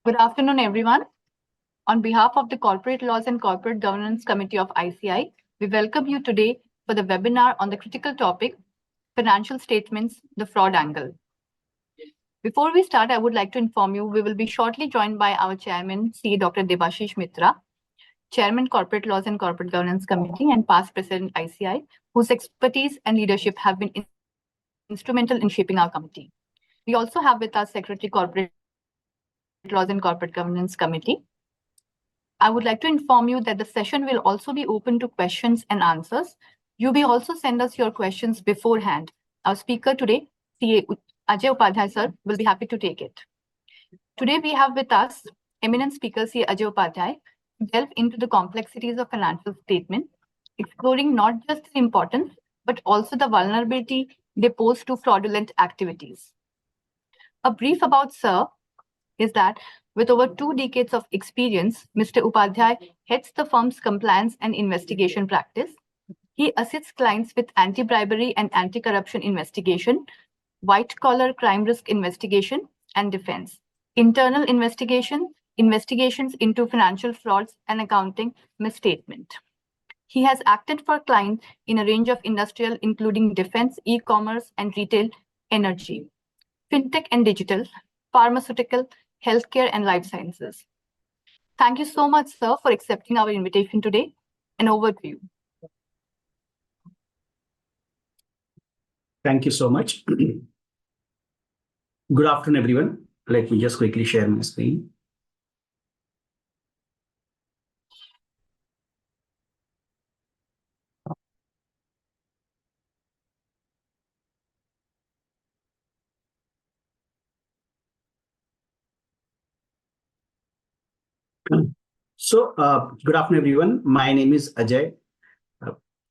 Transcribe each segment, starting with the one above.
Good afternoon, everyone. On behalf of the Corporate Laws and Corporate Governance Committee of ICI, we welcome you today for the webinar on the critical topic, Financial Statements, the Fraud Angle. Before we start, I would like to inform you we will be shortly joined by our Chairman, C. Dr. Debashish Mitra, Chairman, Corporate Laws and Corporate Governance Committee and past President ICI, whose expertise and leadership have been instrumental in shaping our committee. We also have with us Secretary, Corporate Laws and Corporate Governance Committee. I would like to inform you that the session will also be open to questions and answers. You may also send us your questions beforehand. Our speaker today, CA Ajay Upadhyay sir, will be happy to take it. Today we have with us eminent speaker CA Ajay Upadhyay to delve into the complexities of financial statement, exploring not just the importance, but also the vulnerability they pose to fraudulent activities. A brief about sir is that with over 2 decades of experience, Mr. Upadhyay heads the firm's compliance and investigation practice. He assists clients with anti-bribery and anti-corruption investigation, white-collar crime risk investigation and defense, internal investigation, investigations into financial frauds and accounting misstatement. He has acted for clients in a range of industrial, including defense, e-commerce and retail, energy, fintech and digital, pharmaceutical, healthcare and life sciences. Thank you so much, sir, for accepting our invitation today. And over to you. Thank you so much. Good afternoon, everyone. Let me just quickly share my screen. So, good afternoon, everyone. My name is Ajay.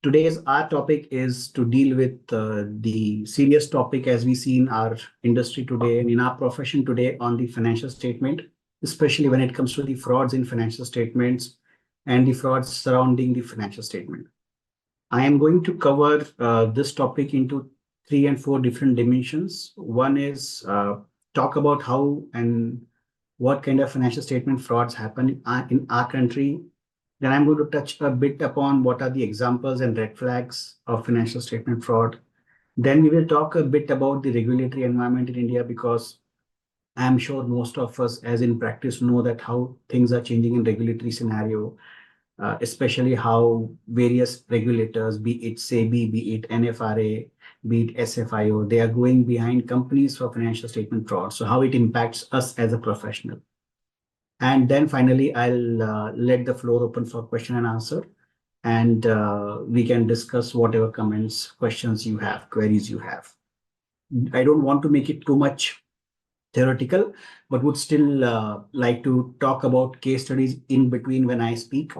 Today's our topic is to deal with the serious topic as we see in our industry today and in our profession today on the financial statement, especially when it comes to the frauds in financial statements and the frauds surrounding the financial statement. I am going to cover this topic into 3 and 4 different dimensions. One is talk about how and what kind of financial statement frauds happen in our country. Then I'm going to touch a bit upon what are the examples and red flags of financial statement fraud. Then we will talk a bit about the regulatory environment in India, because I'm sure most of us, as in practice, know that how things are changing in regulatory scenario, especially how various regulators, be it SEBI, be it NFRA, be it SFIO, they are going behind companies for financial statement fraud. So how it impacts us as a professional. And then finally, I'll let the floor open for question and answer. And we can discuss whatever comments, questions you have, queries you have. I don't want to make it too much theoretical, but would still like to talk about case studies in between when I speak,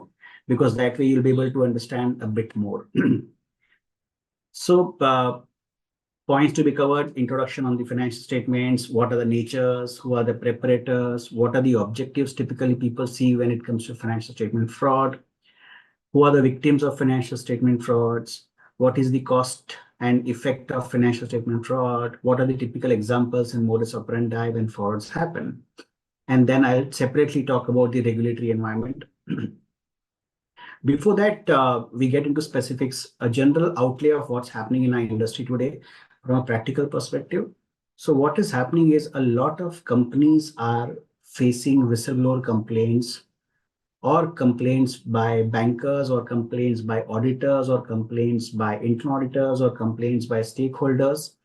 because that way you'll be able to understand a bit more. So points to be covered: introduction on the financial statements, what are the natures, who are the preparators, what are the objectives typically people see when it comes to financial statement fraud, who are the victims of financial statement frauds, what is the cost and effect of financial statement fraud, what are the typical examples and modus operandi when frauds happen. And then I'll separately talk about the regulatory environment. Before that, we get into specifics, a general outlay of what's happening in our industry today from a practical perspective. So what is happening is a lot of companies are facing whistleblower complaints, or complaints by bankers, or complaints by auditors, or complaints by internal auditors, or complaints by stakeholders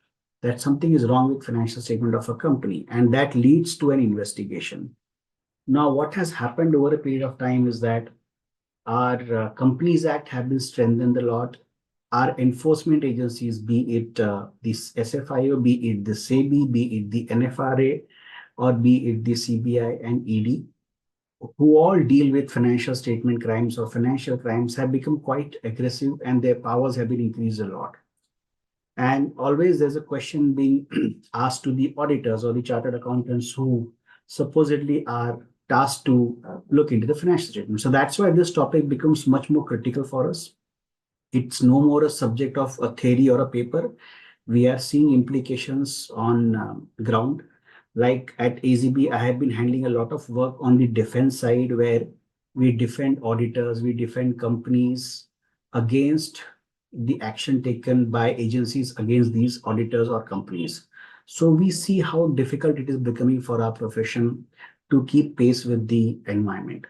that something is wrong with financial statement of a company, and that leads to an investigation. Now, what has happened over a period of time is that our Companies Act have been strengthened a lot. Our enforcement agencies, be it this SFIO, be it the SEBI, be it the NFRA, or be it the CBI and ED, who all deal with financial statement crimes or financial crimes, have become quite aggressive, and their powers have been increased a lot. And always there's a question being asked to the auditors or the chartered accountants who supposedly are tasked to look into the financial statement. So that's why this topic becomes much more critical for us. It's no more a subject of a theory or a paper. We are seeing implications on ground. Like at AZB, I have been handling a lot of work on the defense side where we defend auditors, we defend companies against the action taken by agencies against these auditors or companies. So we see how difficult it is becoming for our profession to keep pace with the environment.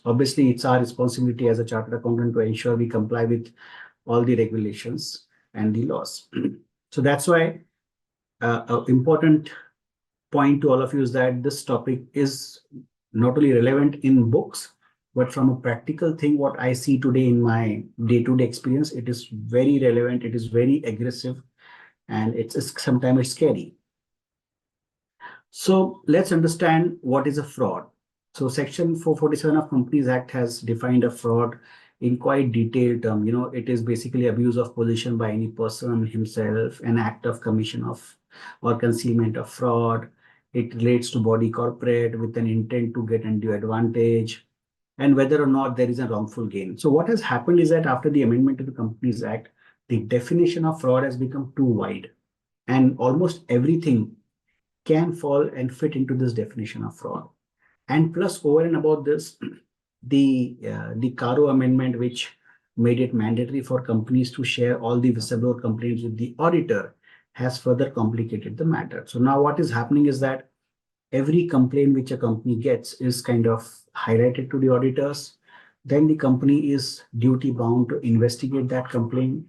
Obviously, it's our responsibility as a chartered accountant to ensure we comply with all the regulations and the laws. So that's why an important point to all of you is that this topic is not only relevant in books, but from a practical thing, what I see today in my day-to-day experience, it is very relevant, it is very aggressive, and it's sometimes scary. So let's understand what is a fraud. So Section 447 of Companies Act has defined a fraud in quite detailed term. It is basically abuse of position by any person himself, an act of commission of or concealment of fraud. It relates to body corporate with an intent to get undue advantage, and whether or not there is a wrongful gain. So what has happened is that after the amendment to the Companies Act, the definition of fraud has become too wide, and almost everything can fall and fit into this definition of fraud. And plus, over and above this, the Caro Amendment, which made it mandatory for companies to share all the whistleblower complaints with the auditor, has further complicated the matter. So now what is happening is that every complaint which a company gets is kind of highlighted to the auditors. Then the company is duty bound to investigate that complaint,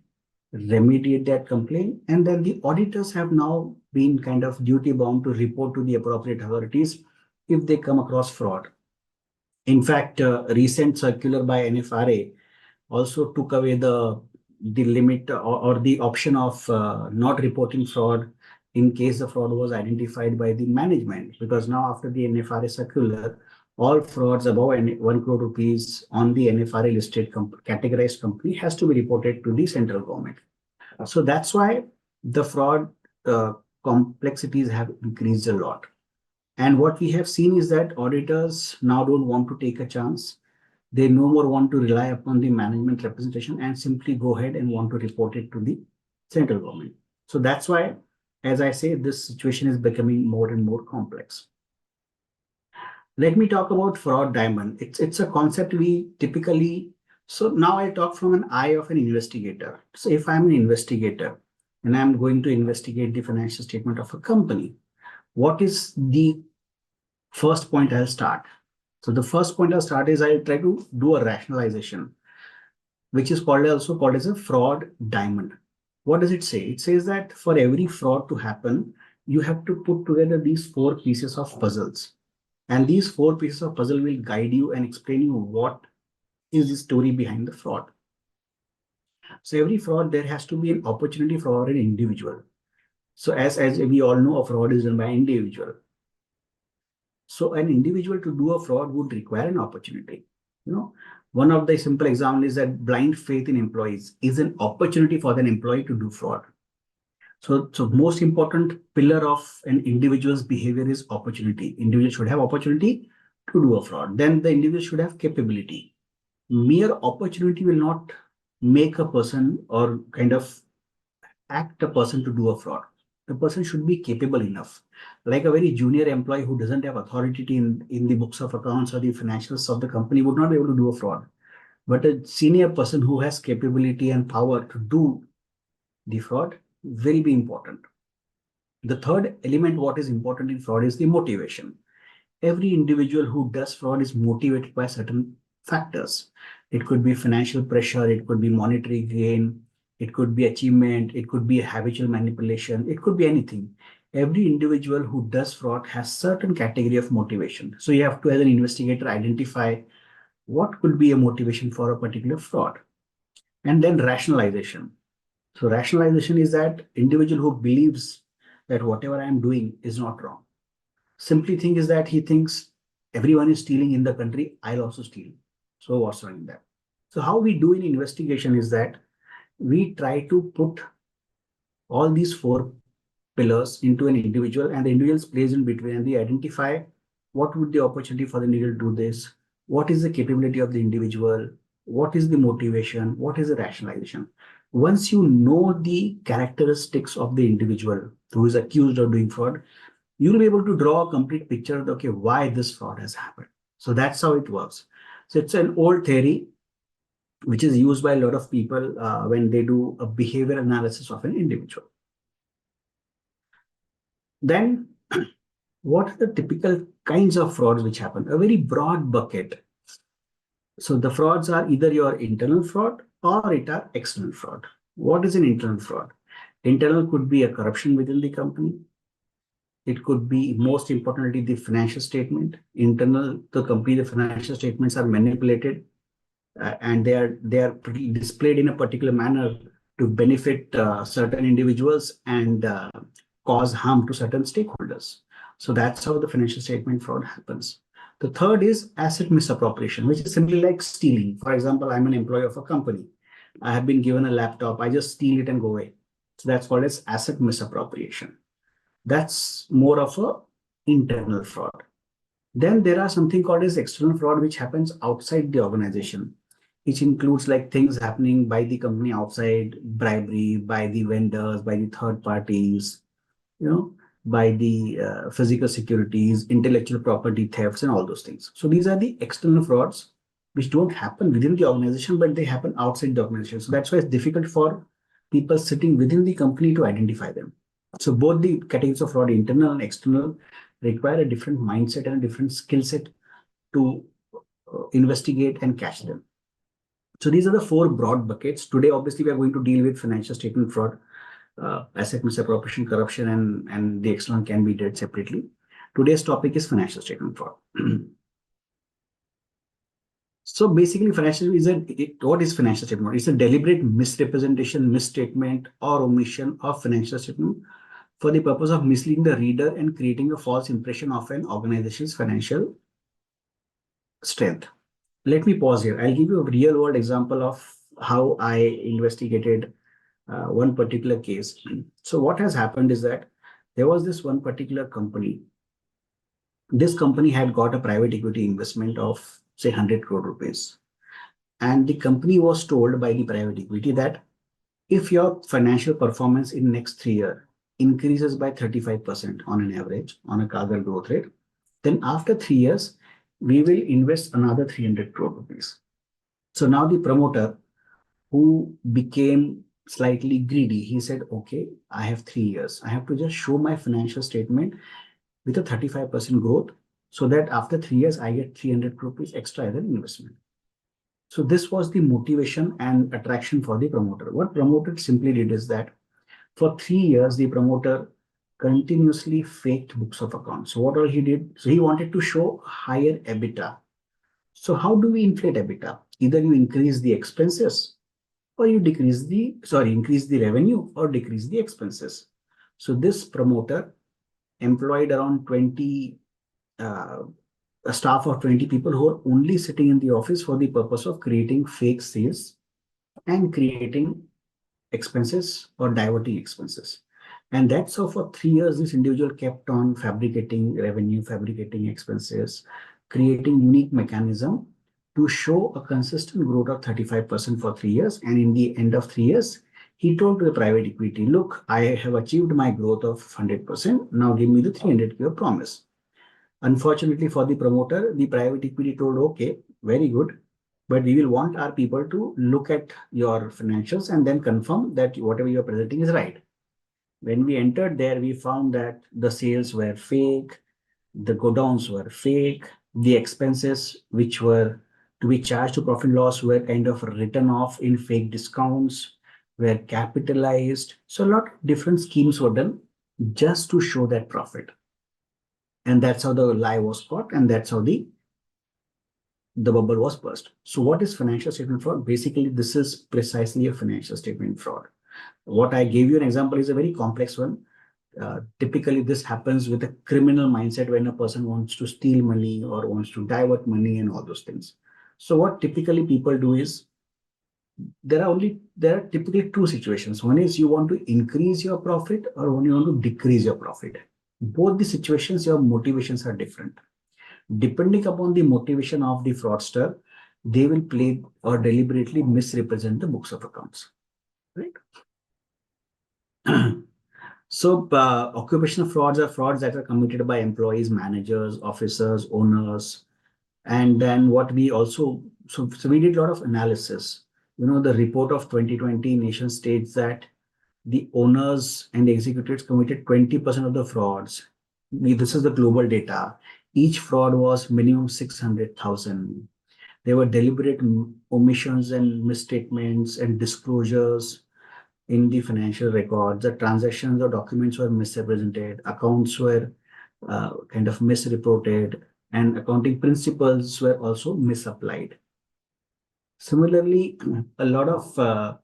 remediate that complaint, and then the auditors have now been kind of duty bound to report to the appropriate authorities if they come across fraud. In fact, a recent circular by NFRA also took away the limit or the option of not reporting fraud in case the fraud was identified by the management, because now after the NFRA circular, all frauds above 1 crore rupees on the NFRA listed categorized company has to be reported to the central government. So that's why the fraud complexities have increased a lot. And what we have seen is that auditors now don't want to take a chance. They no more want to rely upon the management representation and simply go ahead and want to report it to the central government. So that's why, as I say, this situation is becoming more and more complex. Let me talk about fraud diamond. It's a concept we typically, so now I talk from an eye of an investigator. So if I'm an investigator and I'm going to investigate the financial statement of a company, what is the first point I'll start? So the first point I'll start is I'll try to do a rationalization, which is also called as a fraud diamond. What does it say? It says that for every fraud to happen, you have to put together these 4 pieces of puzzles. And these 4 pieces of puzzle will guide you and explain you what is the story behind the fraud. So every fraud, there has to be an opportunity for an individual. So as we all know, a fraud is done by an individual. So an individual to do a fraud would require an opportunity. One of the simple examples is that blind faith in employees is an opportunity for an employee to do fraud. So most important pillar of an individual's behavior is opportunity. Individual should have opportunity to do a fraud. Then the individual should have capability. Mere opportunity will not make a person or kind of act a person to do a fraud. The person should be capable enough. Like a very junior employee who doesn't have authority in the books of accounts or the financials of the company would not be able to do a fraud. But a senior person who has capability and power to do the fraud will be important. The third element, what is important in fraud, is the motivation. Every individual who does fraud is motivated by certain factors. It could be financial pressure, it could be monetary gain, it could be achievement, it could be habitual manipulation, it could be anything. Every individual who does fraud has certain category of motivation. So you have to, as an investigator, identify what could be a motivation for a particular fraud. And then rationalization. So rationalization is that individual who believes that whatever I am doing is not wrong. Simply thing is that he thinks everyone is stealing in the country, I'll also steal. So what's wrong in that? So how we do in investigation is that we try to put all these 4 pillars into an individual, and the individual's place in between, and we identify what would the opportunity for the individual to do this, what is the capability of the individual, what is the motivation, what is the rationalization. Once you know the characteristics of the individual who is accused of doing fraud, you'll be able to draw a complete picture of, okay, why this fraud has happened. So that's how it works. So it's an old theory which is used by a lot of people when they do a behavior analysis of an individual. Then, what are the typical kinds of frauds which happen? A very broad bucket. So the frauds are either your internal fraud or it are external fraud. What is an internal fraud? Internal could be a corruption within the company. It could be, most importantly, the financial statement. Internal, the company, the financial statements are manipulated and they are displayed in a particular manner to benefit certain individuals and cause harm to certain stakeholders. So that's how the financial statement fraud happens. The third is asset misappropriation, which is simply like stealing. For example, I'm an employee of a company. I have been given a laptop. I just steal it and go away. So that's called as asset misappropriation. That's more of a internal fraud. Then there are something called as external fraud, which happens outside the organization, which includes like things happening by the company outside, bribery, by the vendors, by the third parties, by the physical securities, intellectual property thefts, and all those things. So these are the external frauds which don't happen within the organization, but they happen outside the organization. So that's why it's difficult for people sitting within the company to identify them. So both the categories of fraud, internal and external, require a different mindset and a different skill set to investigate and catch them. So these are the four broad buckets. Today, obviously, we are going to deal with financial statement fraud, asset misappropriation, corruption, and the external can be dealt separately. Today's topic is financial statement fraud. So basically, what is financial statement? It's a deliberate misrepresentation, misstatement, or omission of financial statement for the purpose of misleading the reader and creating a false impression of an organization's financial strength. Let me pause here. I'll give you a real world example of how I investigated one particular case. So what has happened is that there was this one particular company. This company had got a private equity investment of say 100 crore rupees. And the company was told by the private equity that if your financial performance in next 3 years increases by 35% on an average on a CAGR growth rate, then after 3 years, we will invest another 300 crore rupees. So now the promoter, who became slightly greedy, he said, okay, I have 3 years. I have to just show my financial statement with a 35% growth so that after 3 years, I get 300 rupees extra as an investment. So this was the motivation and attraction for the promoter. What promoter simply did is that for 3 years, the promoter continuously faked books of accounts. So what all he did, so he wanted to show higher EBITDA. So how do we inflate EBITDA? Either you increase the expenses or you increase the revenue or decrease the expenses. So this promoter employed around 20, a staff of 20 people who are only sitting in the office for the purpose of creating fake sales and creating expenses or diverting expenses. And that's how for 3 years, this individual kept on fabricating revenue, fabricating expenses, creating unique mechanism to show a consistent growth of 35% for 3 years. And in the end of 3 years, he told to the private equity, look, I have achieved my growth of 100%. Now give me the 300K promise. Unfortunately for the promoter, the private equity told, okay, very good, but we will want our people to look at your financials and then confirm that whatever you're presenting is right. When we entered there, we found that the sales were fake, the godowns were fake, the expenses which were to be charged to profit and loss were kind of written off in fake discounts, were capitalized. So a lot of different schemes were done just to show that profit. And that's how the lie was caught, and that's how the bubble was burst. So what is financial statement fraud? Basically, this is precisely a financial statement fraud. What I gave you an example is a very complex one. Typically, this happens with a criminal mindset when a person wants to steal money or wants to divert money and all those things. So what typically people do is, there are typically two situations. One is you want to increase your profit or one you want to decrease your profit. Both the situations, your motivations are different. Depending upon the motivation of the fraudster, they will play or deliberately misrepresent the books of accounts, right? So occupational frauds are frauds that are committed by employees, managers, officers, owners. And then what we also, so we did a lot of analysis. The report of 2020 nation states that the owners and the executives committed 20% of the frauds. This is the global data. Each fraud was minimum 600,000. There were deliberate omissions and misstatements and disclosures in the financial records. The transactions or documents were misrepresented. Accounts were kind of misreported, and accounting principles were also misapplied. Similarly, a lot of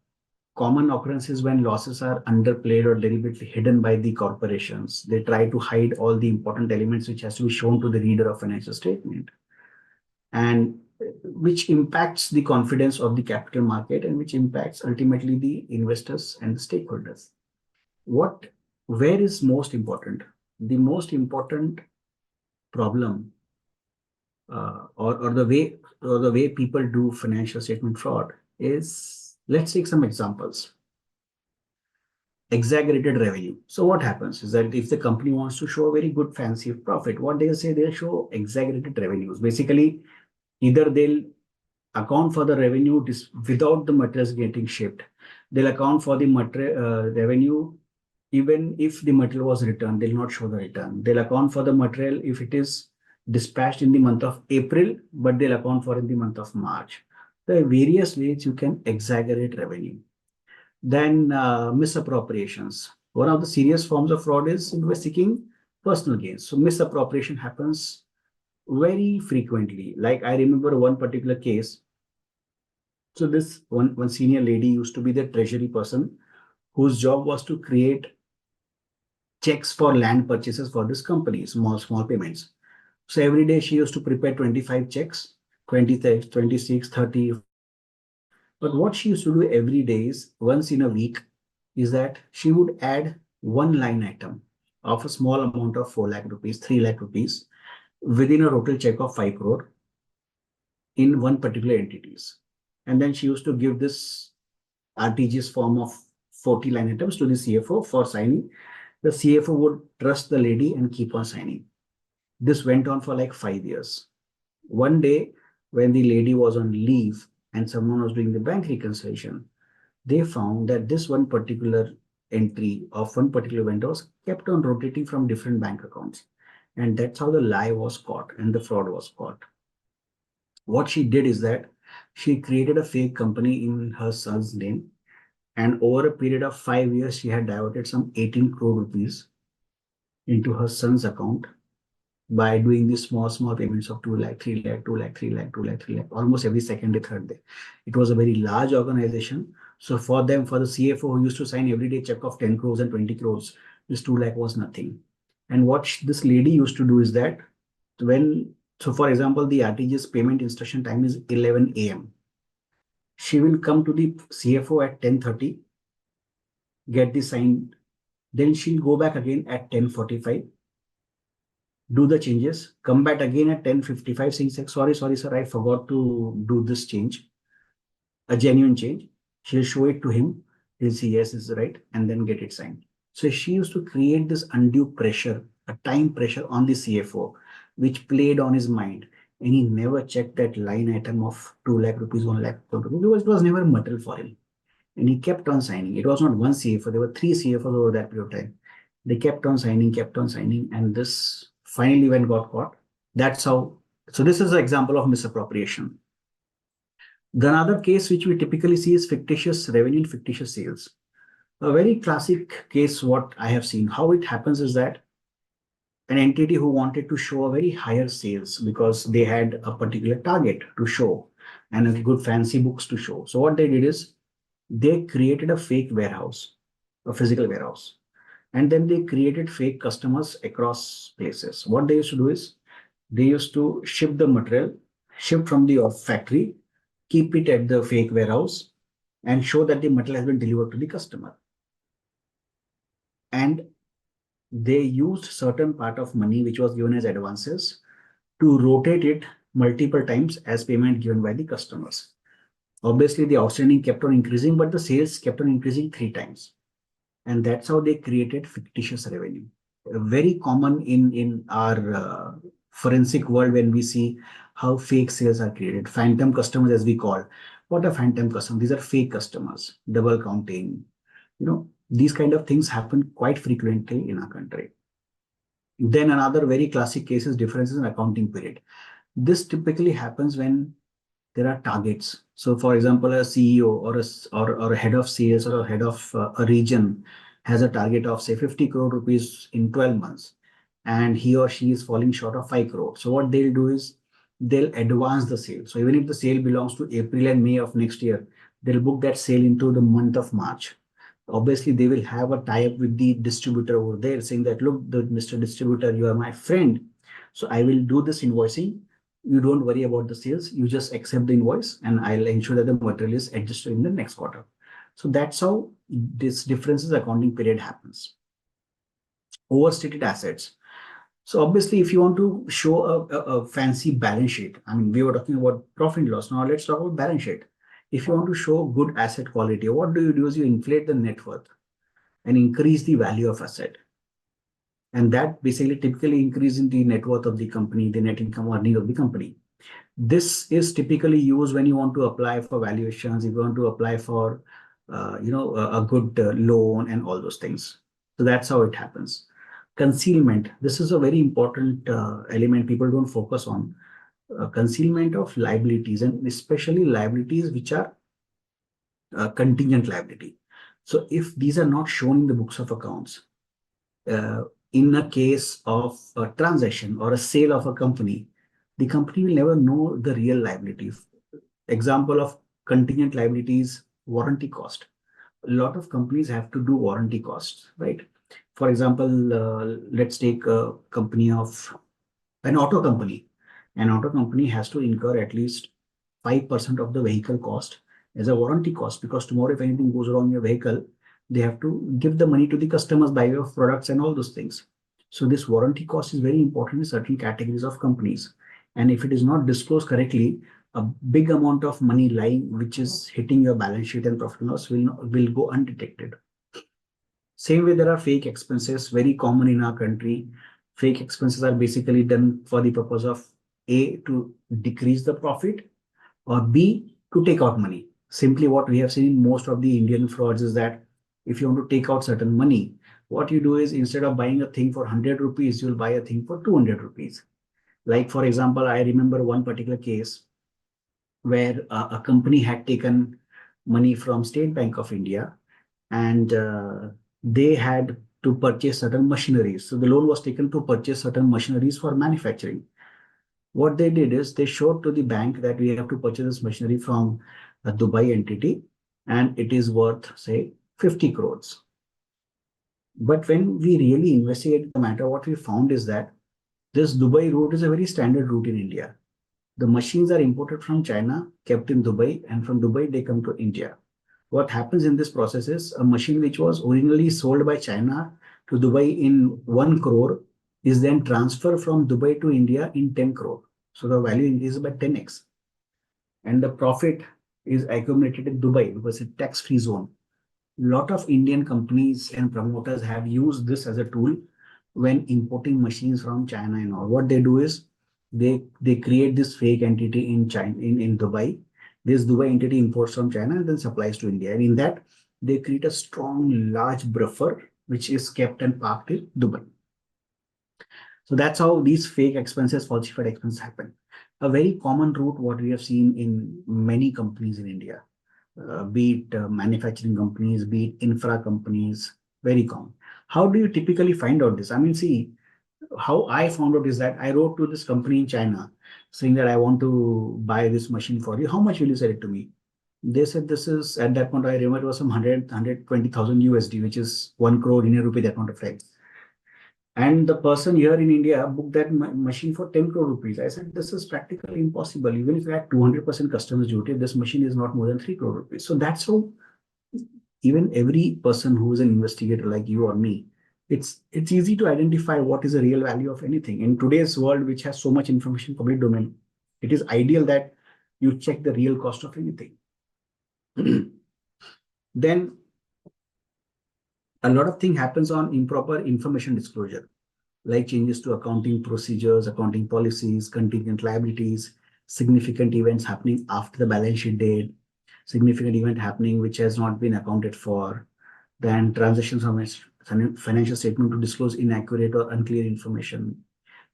common occurrences when losses are underplayed or deliberately hidden by the corporations. They try to hide all the important elements which has to be shown to the reader of financial statement, and which impacts the confidence of the capital market and which impacts ultimately the investors and the stakeholders. Where is most important? The most important problem or the way people do financial statement fraud is, let's take some examples. Exaggerated revenue. So what happens is that if the company wants to show a very good fancy profit, what they'll say, they'll show exaggerated revenues. Basically, either they'll account for the revenue without the materials getting shipped. They'll account for the revenue even if the material was returned. They'll not show the return. They'll account for the material if it is dispatched in the month of April, but they'll account for in the month of March. There are various ways you can exaggerate revenue. Then misappropriations. One of the serious forms of fraud is seeking personal gains. So misappropriation happens very frequently. Like I remember one particular case. So this one senior lady used to be the treasury person whose job was to create checks for land purchases for this company, small payments. So every day she used to prepare 25 checks, 20, 26, 30. But what she used to do every day is once in a week is that she would add one line item of a small amount of 4 lakh rupees, 3 lakh rupees within a total check of 5 crore in one particular entities. And then she used to give this RTGS form of 40 line items to the CFO for signing. The CFO would trust the lady and keep on signing. This went on for like 5 years. One day, when the lady was on leave and someone was doing the bank reconciliation, they found that this one particular entry of one particular vendor was kept on rotating from different bank accounts. And that's how the lie was caught and the fraud was caught. What she did is that she created a fake company in her son's name. And over a period of 5 years, she had diverted some 18 crore rupees into her son's account by doing these small payments of 2 lakh, 3 lakh, 2 lakh, 3 lakh, 2 lakh, 3 lakh, almost every second or third day. It was a very large organization. So for them, for the CFO who used to sign everyday check of 10 crores and 20 crores, this 2 lakh was nothing. And what this lady used to do is that so for example, the RTGS payment instruction time is 11 a.m. She will come to the CFO at 10:30, get the sign, then she'll go back again at 10:45, do the changes, come back again at 10:55 saying, sorry, sir, I forgot to do this change, a genuine change. She'll show it to him. He'll say, yes, it's right, and then get it signed. So she used to create this undue pressure, a time pressure on the CFO, which played on his mind. And he never checked that line item of 2 lakh rupees, 1 lakh rupees, because it was never a material for him. And he kept on signing. It was not one CFO, there were 3 CFOs over that period of time. They kept on signing, and this finally when got caught. That's how. So this is an example of misappropriation. The another case which we typically see is fictitious revenue and fictitious sales. A very classic case, what I have seen, how it happens is that an entity who wanted to show a very higher sales because they had a particular target to show and a good fancy books to show. So what they did is they created a fake warehouse, a physical warehouse, and then they created fake customers across places. What they used to do is they used to ship the material, ship from the factory, keep it at the fake warehouse, and show that the material has been delivered to the customer. And they used certain part of money which was given as advances to rotate it multiple times as payment given by the customers. Obviously, the outstanding kept on increasing, but the sales kept on increasing 3 times. And that's how they created fictitious revenue. Very common in our forensic world when we see how fake sales are created. Phantom customers, as we call. What are phantom customers? These are fake customers, double counting. These kind of things happen quite frequently in our country. Then another very classic case is differences in accounting period. This typically happens when there are targets. So, for example, a CEO or a head of sales or a head of a region has a target of say 50 crore rupees in 12 months, and he or she is falling short of 5 crore. So what they'll do is they'll advance the sale. So even if the sale belongs to April and May of next year, they'll book that sale into the month of March. Obviously, they will have a tie-up with the distributor over there saying that, look, Mr. Distributor, you are my friend. So I will do this invoicing. You don't worry about the sales. You just accept the invoice and I'll ensure that the material is adjusted in the next quarter. So that's how this differences accounting period happens. Overstated assets. So obviously, if you want to show a fancy balance sheet, I mean, we were talking about profit and loss. Now let's talk about balance sheet. If you want to show good asset quality, what do is you inflate the net worth and increase the value of asset. And that basically typically increases the net worth of the company, the net income earning of the company. This is typically used when you want to apply for valuations, if you want to apply for, a good loan and all those things. So that's how it happens. Concealment. This is a very important element people don't focus on. Concealment of liabilities, and especially liabilities which are contingent liability. So if these are not shown in the books of accounts, in a case of a transaction or a sale of a company, the company will never know the real liability. Example of contingent liabilities, warranty cost. A lot of companies have to do warranty costs, right? For example, let's take a company of an auto company. An auto company has to incur at least 5% of the vehicle cost as a warranty cost, because tomorrow if anything goes wrong in your vehicle, they have to give the money to the customers by way of products and all those things. So this warranty cost is very important in certain categories of companies. And if it is not disclosed correctly, a big amount of money lying, which is hitting your balance sheet and profit and loss, will go undetected. Same way, there are fake expenses, very common in our country. Fake expenses are basically done for the purpose of A, to decrease the profit, or B, to take out money. Simply what we have seen in most of the Indian frauds is that if you want to take out certain money, what you do is instead of buying a thing for 100 rupees, you'll buy a thing for 200 rupees. Like, for example, I remember one particular case where a company had taken money from State Bank of India, and they had to purchase certain machineries. So the loan was taken to purchase certain machineries for manufacturing. What they did is they showed to the bank that we have to purchase this machinery from a Dubai entity and it is worth, say, 50 crores. But when we really investigate the matter, what we found is that this Dubai route is a very standard route in India. The machines are imported from China, kept in Dubai, and from Dubai they come to India. What happens in this process is a machine which was originally sold by China to Dubai in 1 crore is then transferred from Dubai to India in 10 crore. So the value increases by 10x. And the profit is accumulated in Dubai because it's a tax-free zone. A lot of Indian companies and promoters have used this as a tool when importing machines from China and all. What they do is they create this fake entity in China, in Dubai. This Dubai entity imports from China and then supplies to India. And in that, they create a strong, large buffer, which is kept and parked in Dubai. So that's how these fake expenses, falsified expenses happen. A very common route, what we have seen in many companies in India, be it manufacturing companies, be it infra companies, very common. How do you typically find out this? I mean, see, how I found out is that I wrote to this company in China saying that I want to buy this machine for you. How much will you sell it to me? They said this is, at that point, I remember it was some 120,000 USD, which is 1 crore Indian rupee, that amount of time. And the person here in India booked that machine for 10 crore rupees. I said, this is practically impossible. Even if you had 200% customs duty, this machine is not more than 3 crore rupees. So that's how even every person who is an investigator like you or me, it's easy to identify what is the real value of anything. In today's world, which has so much information, public domain, it is ideal that you check the real cost of anything. Then a lot of thing happens on improper information disclosure, like changes to accounting procedures, accounting policies, contingent liabilities, significant events happening after the balance sheet date, significant event happening which has not been accounted for, then transactions from a financial statement to disclose inaccurate or unclear information.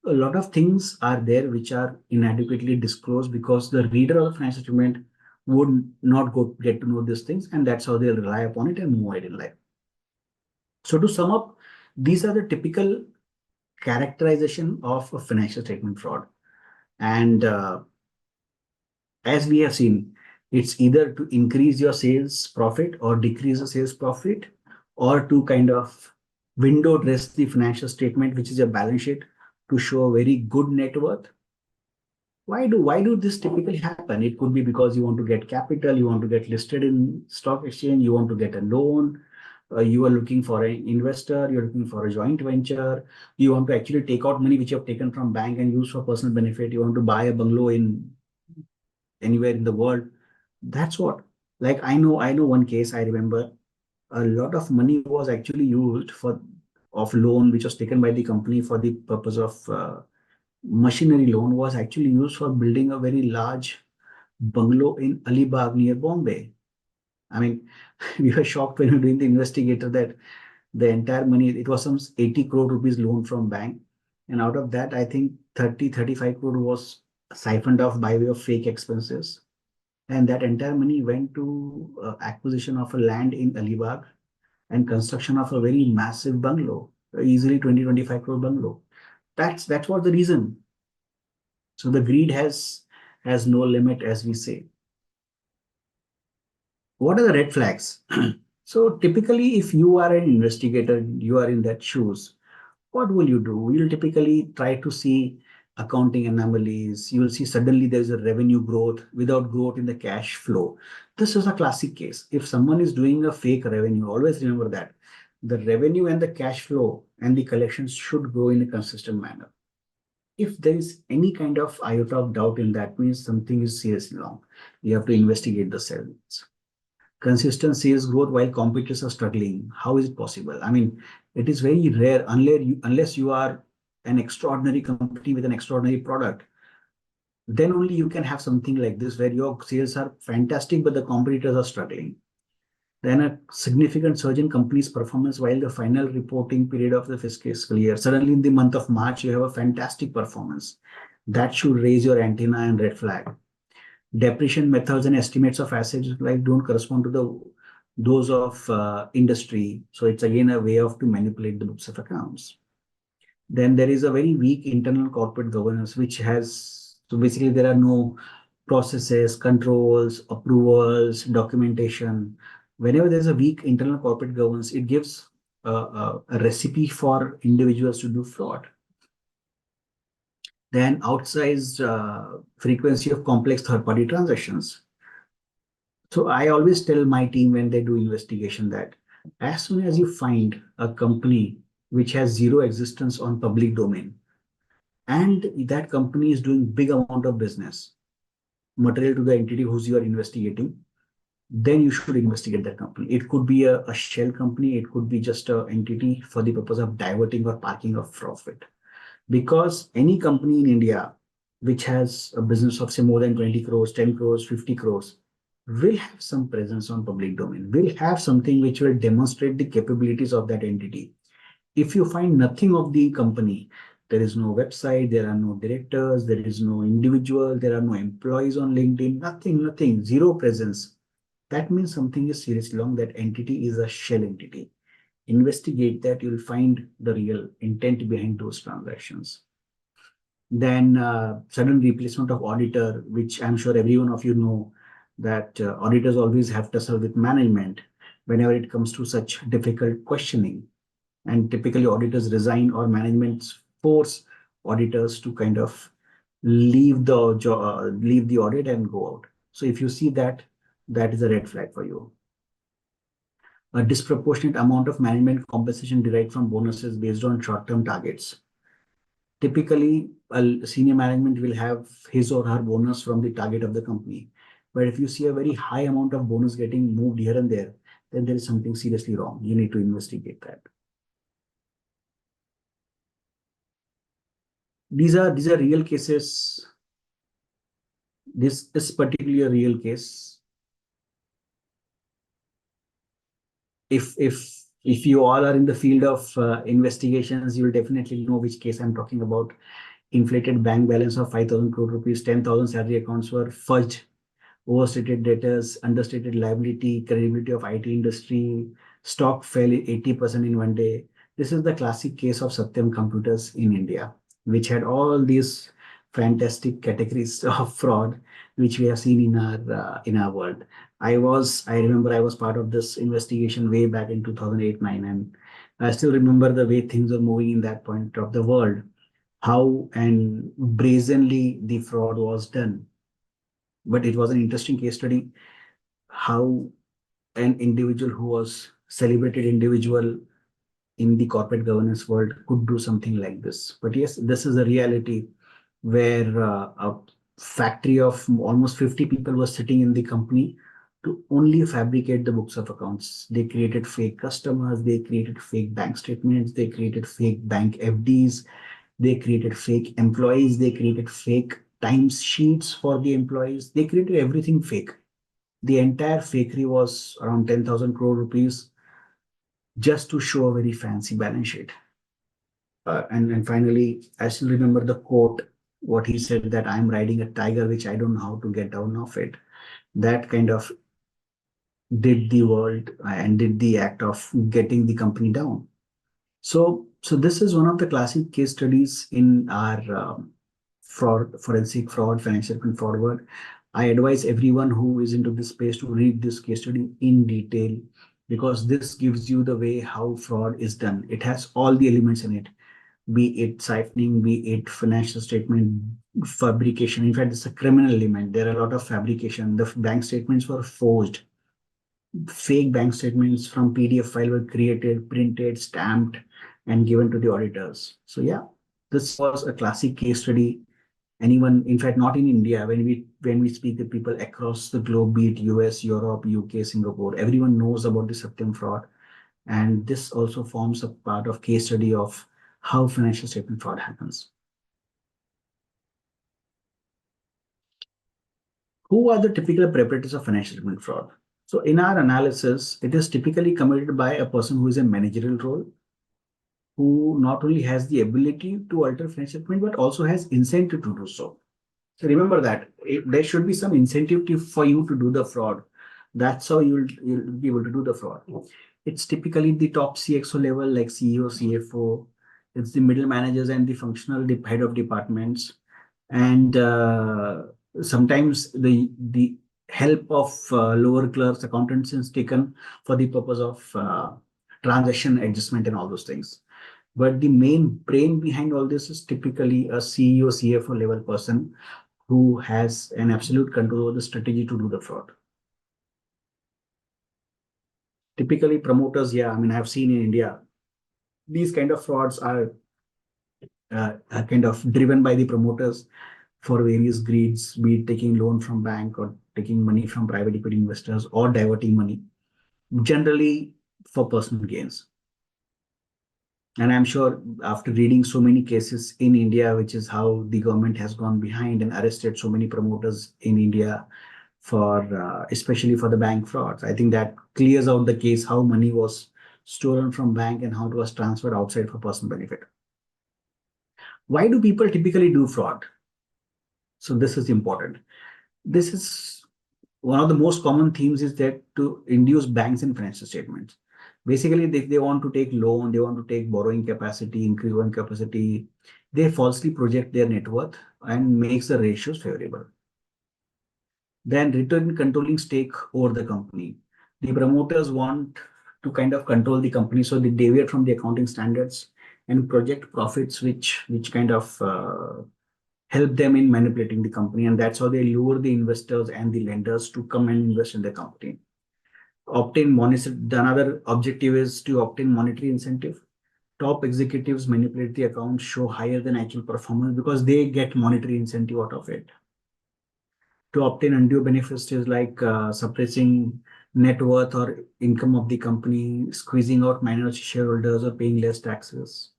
A lot of things are there which are inadequately disclosed because the reader of the financial statement would not get to know these things, and that's how they'll rely upon it and move ahead in life. So to sum up, these are the typical characterization of a financial statement fraud. And as we have seen, it's either to increase your sales profit or decrease the sales profit, or to kind of window dress the financial statement, which is a balance sheet, to show a very good net worth. Why do this typically happen? It could be because you want to get capital, you want to get listed in stock exchange, you want to get a loan, you are looking for an investor, you're looking for a joint venture, you want to actually take out money which you have taken from bank and use for personal benefit, you want to buy a bungalow in anywhere in the world. That's what. Like I know one case. I remember a lot of money was actually used of loan which was taken by the company for the purpose of machinery loan, was actually used for building a very large bungalow in Alibag near Bombay. I mean, we were shocked when we were doing the investigator that the entire money, it was some 80 crore rupees loan from bank. And out of that, I think 35 crore was siphoned off by way of fake expenses. And that entire money went to acquisition of a land in Alibag and construction of a very massive bungalow, easily 20-25 crore bungalow. That's what the reason. So the greed has no limit, as we say. What are the red flags? So typically, if you are an investigator, you are in that shoes, what will you do? You'll typically try to see accounting anomalies. You will see suddenly there's a revenue growth without growth in the cash flow. This is a classic case. If someone is doing a fake revenue, always remember that the revenue and the cash flow and the collections should grow in a consistent manner. If there is any kind of iota of doubt in that, means something is seriously wrong. You have to investigate the sales. Consistent sales growth while competitors are struggling. How is it possible? I mean, it is very rare unless you are an extraordinary company with an extraordinary product. Then only you can have something like this where your sales are fantastic, but the competitors are struggling. Then a significant surge in company's performance while the final reporting period of the fiscal year. Suddenly in the month of March, you have a fantastic performance. That should raise your antenna and red flag. Depreciation methods and estimates of assets like don't correspond to those of industry. So it's again a way to manipulate the books of accounts. Then there is a very weak internal corporate governance, so basically there are no processes, controls, approvals, documentation. Whenever there's a weak internal corporate governance, it gives a recipe for individuals to do fraud. Then outsized frequency of complex third-party transactions. So I always tell my team when they do investigation that as soon as you find a company which has zero existence on public domain, and that company is doing big amount of business, material to the entity whose you are investigating, then you should investigate that company. It could be a shell company, it could be just an entity for the purpose of diverting or parking of profit. Because any company in India which has a business of say more than 20 crores, 10 crores, 50 crores, will have some presence on public domain, will have something which will demonstrate the capabilities of that entity. If you find nothing of the company, there is no website, there are no directors, there is no individual, there are no employees on LinkedIn, nothing, zero presence. That means something is seriously wrong. That entity is a shell entity. Investigate that, you'll find the real intent behind those transactions. Then sudden replacement of auditor, which I'm sure every one of you know that auditors always have to serve with management whenever it comes to such difficult questioning. And typically auditors resign or management force auditors to kind of leave the audit and go out. So if you see that, that is a red flag for you. A disproportionate amount of management compensation derived from bonuses based on short-term targets. Typically, a senior management will have his or her bonus from the target of the company. But if you see a very high amount of bonus getting moved here and there, then there is something seriously wrong. You need to investigate that. These are real cases. This is particularly a real case. If you all are in the field of investigations, you will definitely know which case I'm talking about. Inflated bank balance of 5,000 crore rupees, 10,000 salary accounts were fudged, overstated debtors, understated liability, credibility of IT industry, stock fell 80% in one day. This is the classic case of Satyam Computers in India, which had all these fantastic categories of fraud, which we have seen in our world. I remember I was part of this investigation way back in 2008-9, and I still remember the way things were moving in that point of the world, how and brazenly the fraud was done. But it was an interesting case study, how an individual who was celebrated individual in the corporate governance world could do something like this. But yes, this is a reality where a factory of almost 50 people was sitting in the company to only fabricate the books of accounts. They created fake customers, they created fake bank statements, they created fake bank FDs, they created fake employees, they created fake time sheets for the employees. They created everything fake. The entire fakery was around 10,000 crore rupees just to show a very fancy balance sheet. And finally, I still remember the quote, what he said, that I'm riding a tiger, which I don't know how to get down off it. That kind of did the world and did the act of getting the company down. So this is one of the classic case studies in our forensic fraud, financial fraud world. I advise everyone who is into this space to read this case study in detail, because this gives you the way how fraud is done. It has all the elements in it, be it siphoning, be it financial statement fabrication. In fact, it's a criminal element. There are a lot of fabrication. The bank statements were forged. Fake bank statements from PDF file were created, printed, stamped, and given to the auditors. So yeah, this was a classic case study. Anyone, in fact, not in India, when we speak with people across the globe, be it US, Europe, UK, Singapore, everyone knows about the Satyam fraud. And this also forms a part of case study of how financial statement fraud happens. Who are the typical perpetrators of financial statement fraud? So in our analysis, it is typically committed by a person who is in managerial role, who not only has the ability to alter financial statement, but also has incentive to do so. So remember that there should be some incentive for you to do the fraud. That's how you'll be able to do the fraud. It's typically the top CXO level, like CEO, CFO. It's the middle managers and the functional head of departments. And sometimes the help of lower clerks, accountants is taken for the purpose of transaction adjustment and all those things. But the main brain behind all this is typically a CEO, CFO level person who has an absolute control over the strategy to do the fraud. Typically promoters, yeah, I mean, I've seen in India, these kind of frauds are kind of driven by the promoters for various greeds, be it taking loan from bank or taking money from private equity investors or diverting money, generally for personal gains. And I'm sure after reading so many cases in India, which is how the government has gone behind and arrested so many promoters in India for especially for the bank frauds, I think that clears out the case how money was stolen from bank and how it was transferred outside for personal benefit. Why do people typically do fraud? So this is important. This is one of the most common themes, is that to induce banks in financial statements. Basically, they want to take loan, they want to take borrowing capacity, increase borrowing capacity. They falsely project their net worth and makes the ratios favorable. Then return controlling stake over the company. The promoters want to kind of control the company, so they deviate from the accounting standards and project profits, which kind of help them in manipulating the company. And that's how they lure the investors and the lenders to come and invest in the company. Another objective is to obtain monetary incentive. Top executives manipulate the accounts, show higher than actual performance because they get monetary incentive out of it. To obtain undue benefits is like suppressing net worth or income of the company, squeezing out minority shareholders or paying less taxes.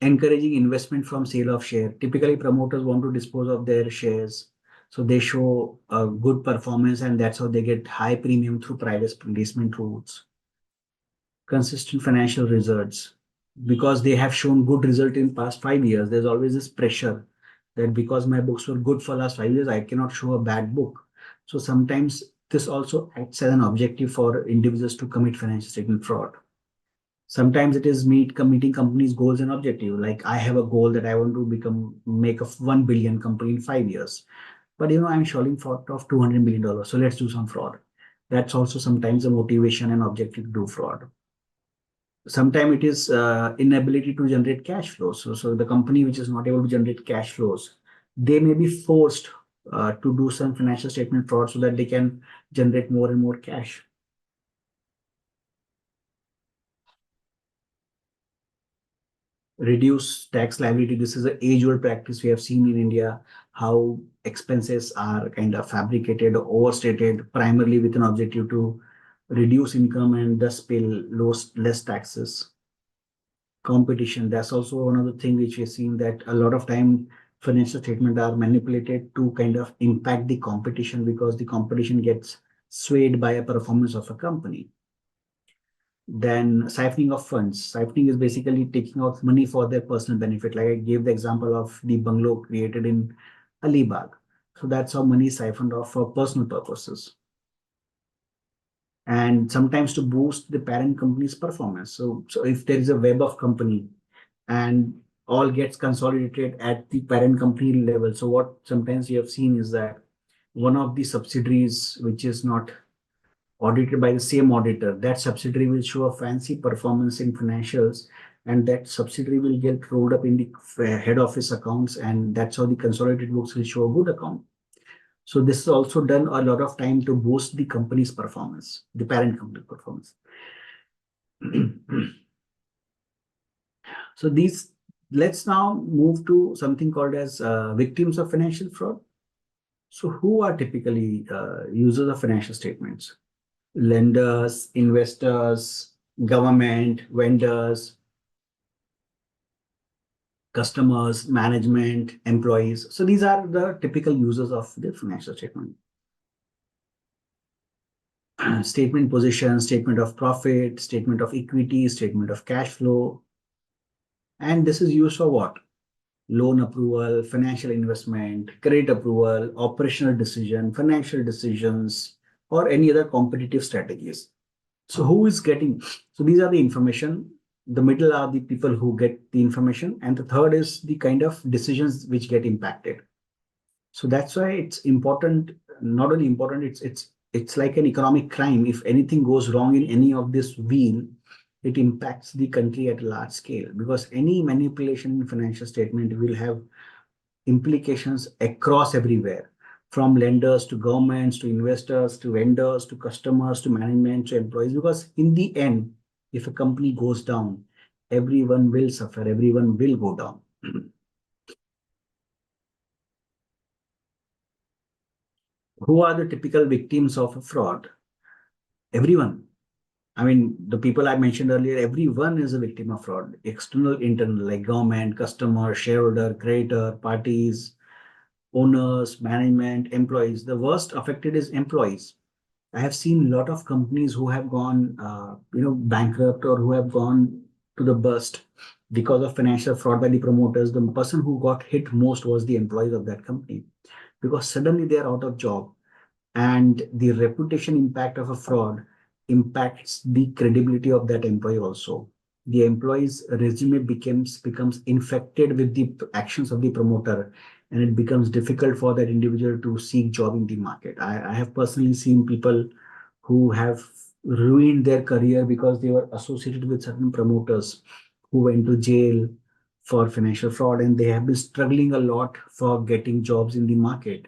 Encouraging investment from sale of share. Typically, promoters want to dispose of their shares. So they show a good performance, and that's how they get high premium through private placement routes. Consistent financial results. Because they have shown good result in past 5 years, there's always this pressure that because my books were good for last 5 years, I cannot show a bad book. So sometimes this also acts as an objective for individuals to commit financial statement fraud. Sometimes it is meeting companies' goals and objective. Like I have a goal that I want to make a 1 billion company in 5 years, but I'm falling short of $200 million. So let's do some fraud. That's also sometimes a motivation and objective to do fraud. Sometimes it is inability to generate cash flows. So the company which is not able to generate cash flows, they may be forced to do some financial statement fraud so that they can generate more and more cash. Reduce tax liability. This is an age-old practice we have seen in India, how expenses are kind of fabricated or overstated, primarily with an objective to reduce income and thus pay less taxes. Competition, that's also another thing which we've seen, that a lot of time financial statements are manipulated to kind of impact the competition because the competition gets swayed by a performance of a company. Then siphoning of funds. Siphoning is basically taking out money for their personal benefit. Like I gave the example of the bungalow created in Alibag. So that's how money is siphoned off for personal purposes. And sometimes to boost the parent company's performance. So if there is a web of company and all gets consolidated at the parent company level. So what sometimes you have seen is that one of the subsidiaries, which is not audited by the same auditor, that subsidiary will show a fancy performance in financials, and that subsidiary will get rolled up in the head office accounts, and that's how the consolidated books will show a good account. So this is also done a lot of time to boost the company's performance, the parent company performance. So let's now move to something called as victims of financial fraud. So who are typically users of financial statements? Lenders, investors, government, vendors, customers, management, employees. So these are the typical users of the financial statement. Statement position, statement of profit, statement of equity, statement of cash flow. And this is used for what? Loan approval, financial investment, credit approval, operational decision, financial decisions, or any other competitive strategies. So who is getting? So these are the information. The middle are the people who get the information, and the third is the kind of decisions which get impacted. So that's why it's important. Not only important, it's like an economic crime. If anything goes wrong in any of this wheel, it impacts the country at a large scale, because any manipulation in financial statement will have implications across everywhere, from lenders to governments to investors to vendors to customers to management to employees. Because in the end, if a company goes down, everyone will suffer, everyone will go down. Who are the typical victims of a fraud? Everyone. I mean, the people I mentioned earlier, everyone is a victim of fraud. External, internal, like government, customer, shareholder, creditor, parties, owners, management, employees. The worst affected is employees. I have seen a lot of companies who have gone, bankrupt, or who have gone to the bust because of financial fraud by the promoters. The person who got hit most was the employees of that company, because suddenly they are out of job, and the reputation impact of a fraud impacts the credibility of that employee also. The employee's resume becomes infected with the actions of the promoter, and it becomes difficult for that individual to seek job in the market. I have personally seen people who have ruined their career because they were associated with certain promoters who went to jail for financial fraud, and they have been struggling a lot for getting jobs in the market.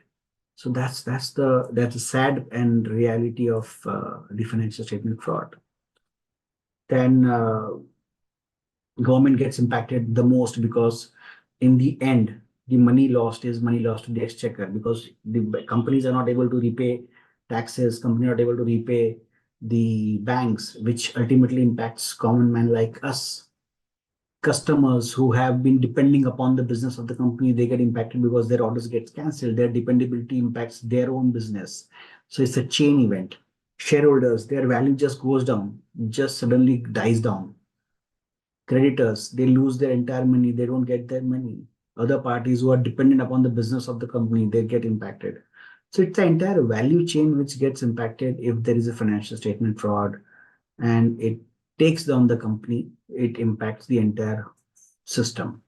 So that's the sad and reality of the financial statement fraud. Then government gets impacted the most, because in the end, the money lost is money lost to the exchequer, because the companies are not able to repay taxes, companies are not able to repay the banks, which ultimately impacts common man like us. Customers who have been depending upon the business of the company, they get impacted because their orders get cancelled. Their dependability impacts their own business. So it's a chain event. Shareholders, their value just goes down, just suddenly dies down. Creditors, they lose their entire money, they don't get their money. Other parties who are dependent upon the business of the company, they get impacted. So it's the entire value chain which gets impacted if there is a financial statement fraud, and it takes down the company, it impacts the entire system.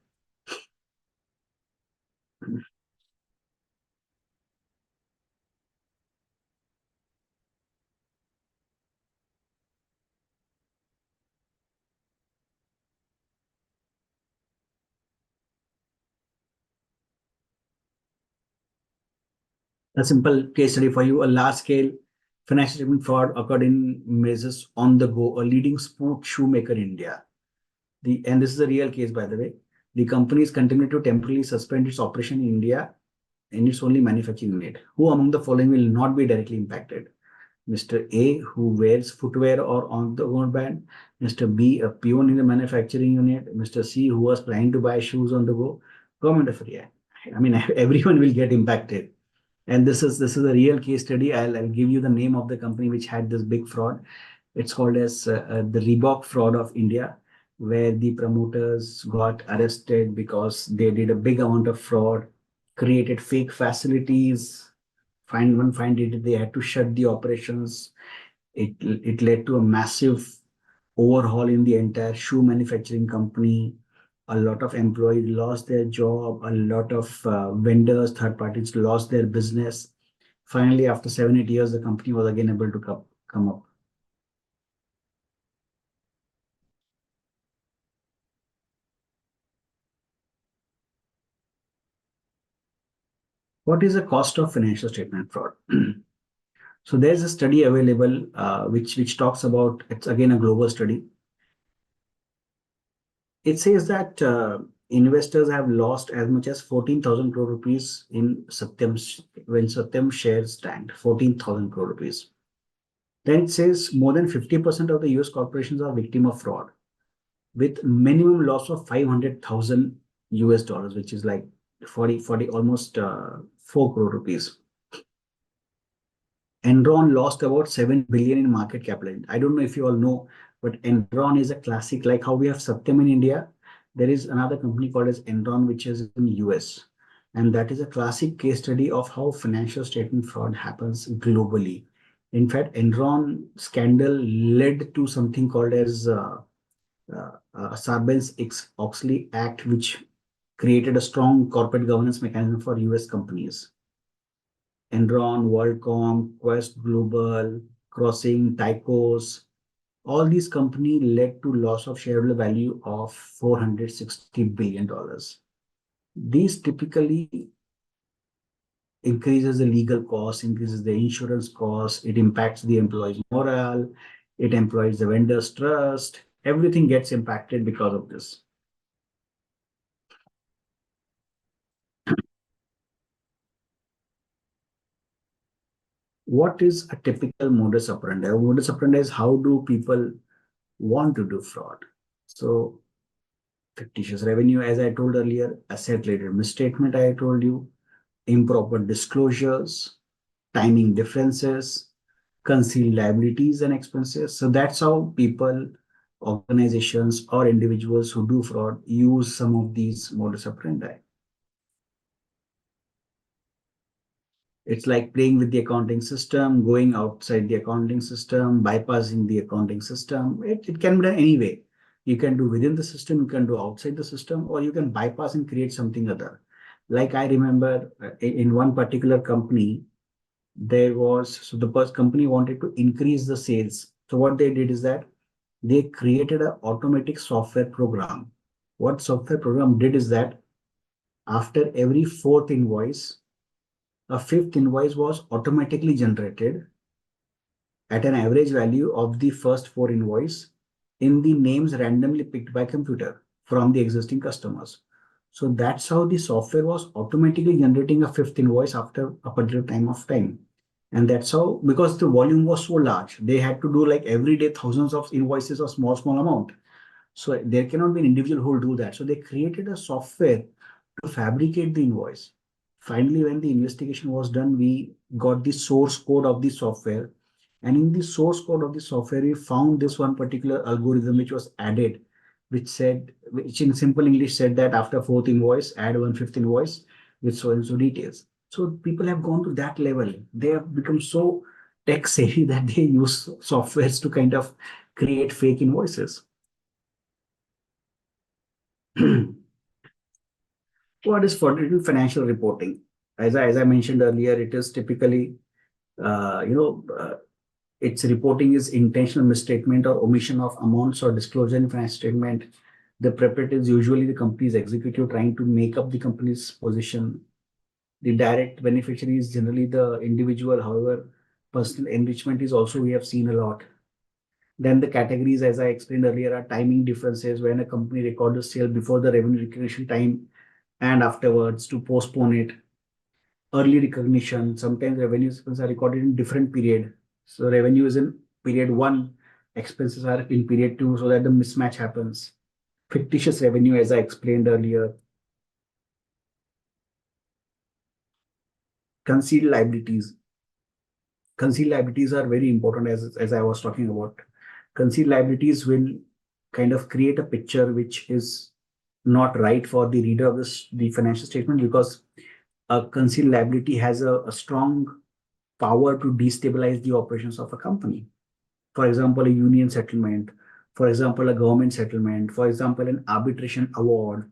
A simple case study for you: a large scale financial statement fraud occurred in Macy's On The Go, a leading sport shoemaker in India. And this is a real case, by the way. The company is continuing to temporarily suspend its operation in India and its only manufacturing unit. Who among the following will not be directly impacted? Mr. A, who wears footwear or on the go band. Mr. B, a peon in the manufacturing unit. Mr. C, who was planning to buy shoes on the go. Government of India. I mean, everyone will get impacted. And this is a real case study. I'll give you the name of the company which had this big fraud. It's called as the Reebok fraud of India, where the promoters got arrested because they did a big amount of fraud, created fake facilities. Find it, they had to shut the operations. It led to a massive overhaul in the entire shoe manufacturing company. A lot of employees lost their job. A lot of vendors, third parties lost their business. Finally, after 7-8 years, the company was again able to come up. What is the cost of financial statement fraud? So there's a study available which talks about, it's again a global study. It says that investors have lost as much as 14,000 crore rupees in Satyam, when Satyam shares tanked, 14,000 crore rupees. Then it says more than 50% of the US corporations are victim of fraud, with minimum loss of 500,000 US dollars, which is like 40 almost 4 crore rupees. Enron lost about 7 billion in market capital. I don't know if you all know, but Enron is a classic, like how we have Satyam in India. There is another company called as Enron, which is in US. And that is a classic case study of how financial statement fraud happens globally. In fact, Enron scandal led to something called as Sarbanes-Oxley Act, which created a strong corporate governance mechanism for US companies. Enron, WorldCom, Quest Global, Crossing, Tycos, all these companies led to loss of shareholder value of $460 billion. These typically increases the legal costs, increases the insurance costs, it impacts the employees' morale, it impacts the vendors' trust, everything gets impacted because of this. What is a typical modus operandi? A modus operandi is how do people want to do fraud. So fictitious revenue, as I told earlier, asset-related misstatement, I told you, improper disclosures, timing differences, concealed liabilities and expenses. So that's how people, organizations, or individuals who do fraud use some of these modus operandi. It's like playing with the accounting system, going outside the accounting system, bypassing the accounting system. It can be done anyway. You can do within the system, you can do outside the system, or you can bypass and create something other. Like I remember in one particular company, so the first company wanted to increase the sales. So what they did is that they created an automatic software program. What software program did is that after every fourth invoice, a fifth invoice was automatically generated at an average value of the first 4 invoice in the names randomly picked by computer from the existing customers. So that's how the software was automatically generating a fifth invoice after a particular time. And that's how, because the volume was so large, they had to do like every day thousands of invoices of small amount. So there cannot be an individual who will do that. So they created a software to fabricate the invoice. Finally, when the investigation was done, we got the source code of the software. And in the source code of the software, we found this one particular algorithm which was added, which in simple English said that after fourth invoice, add one fifth invoice with so and so details. So people have gone to that level. They have become so tech savvy that they use softwares to kind of create fake invoices. What is fraudulent financial reporting? As I mentioned earlier, it is typically, uh, you know, uh, its reporting is intentional misstatement or omission of amounts or disclosure in financial statement. The perpetrator is usually the company's executive trying to make up the company's position. The direct beneficiary is generally the individual. However, personal enrichment is also we have seen a lot. Then the categories, as I explained earlier, are timing differences when a company records a sale before the revenue recognition time and afterwards to postpone it. Early recognition, sometimes revenue expenses are recorded in different period. So revenue is in period one, expenses are in period two, so that the mismatch happens. Fictitious revenue, as I explained earlier. Concealed liabilities. Concealed liabilities are very important, as I was talking about. Concealed liabilities will kind of create a picture which is not right for the reader of the financial statement, because a concealed liability has a strong power to destabilize the operations of a company. For example, a union settlement, for example, a government settlement, for example, an arbitration award.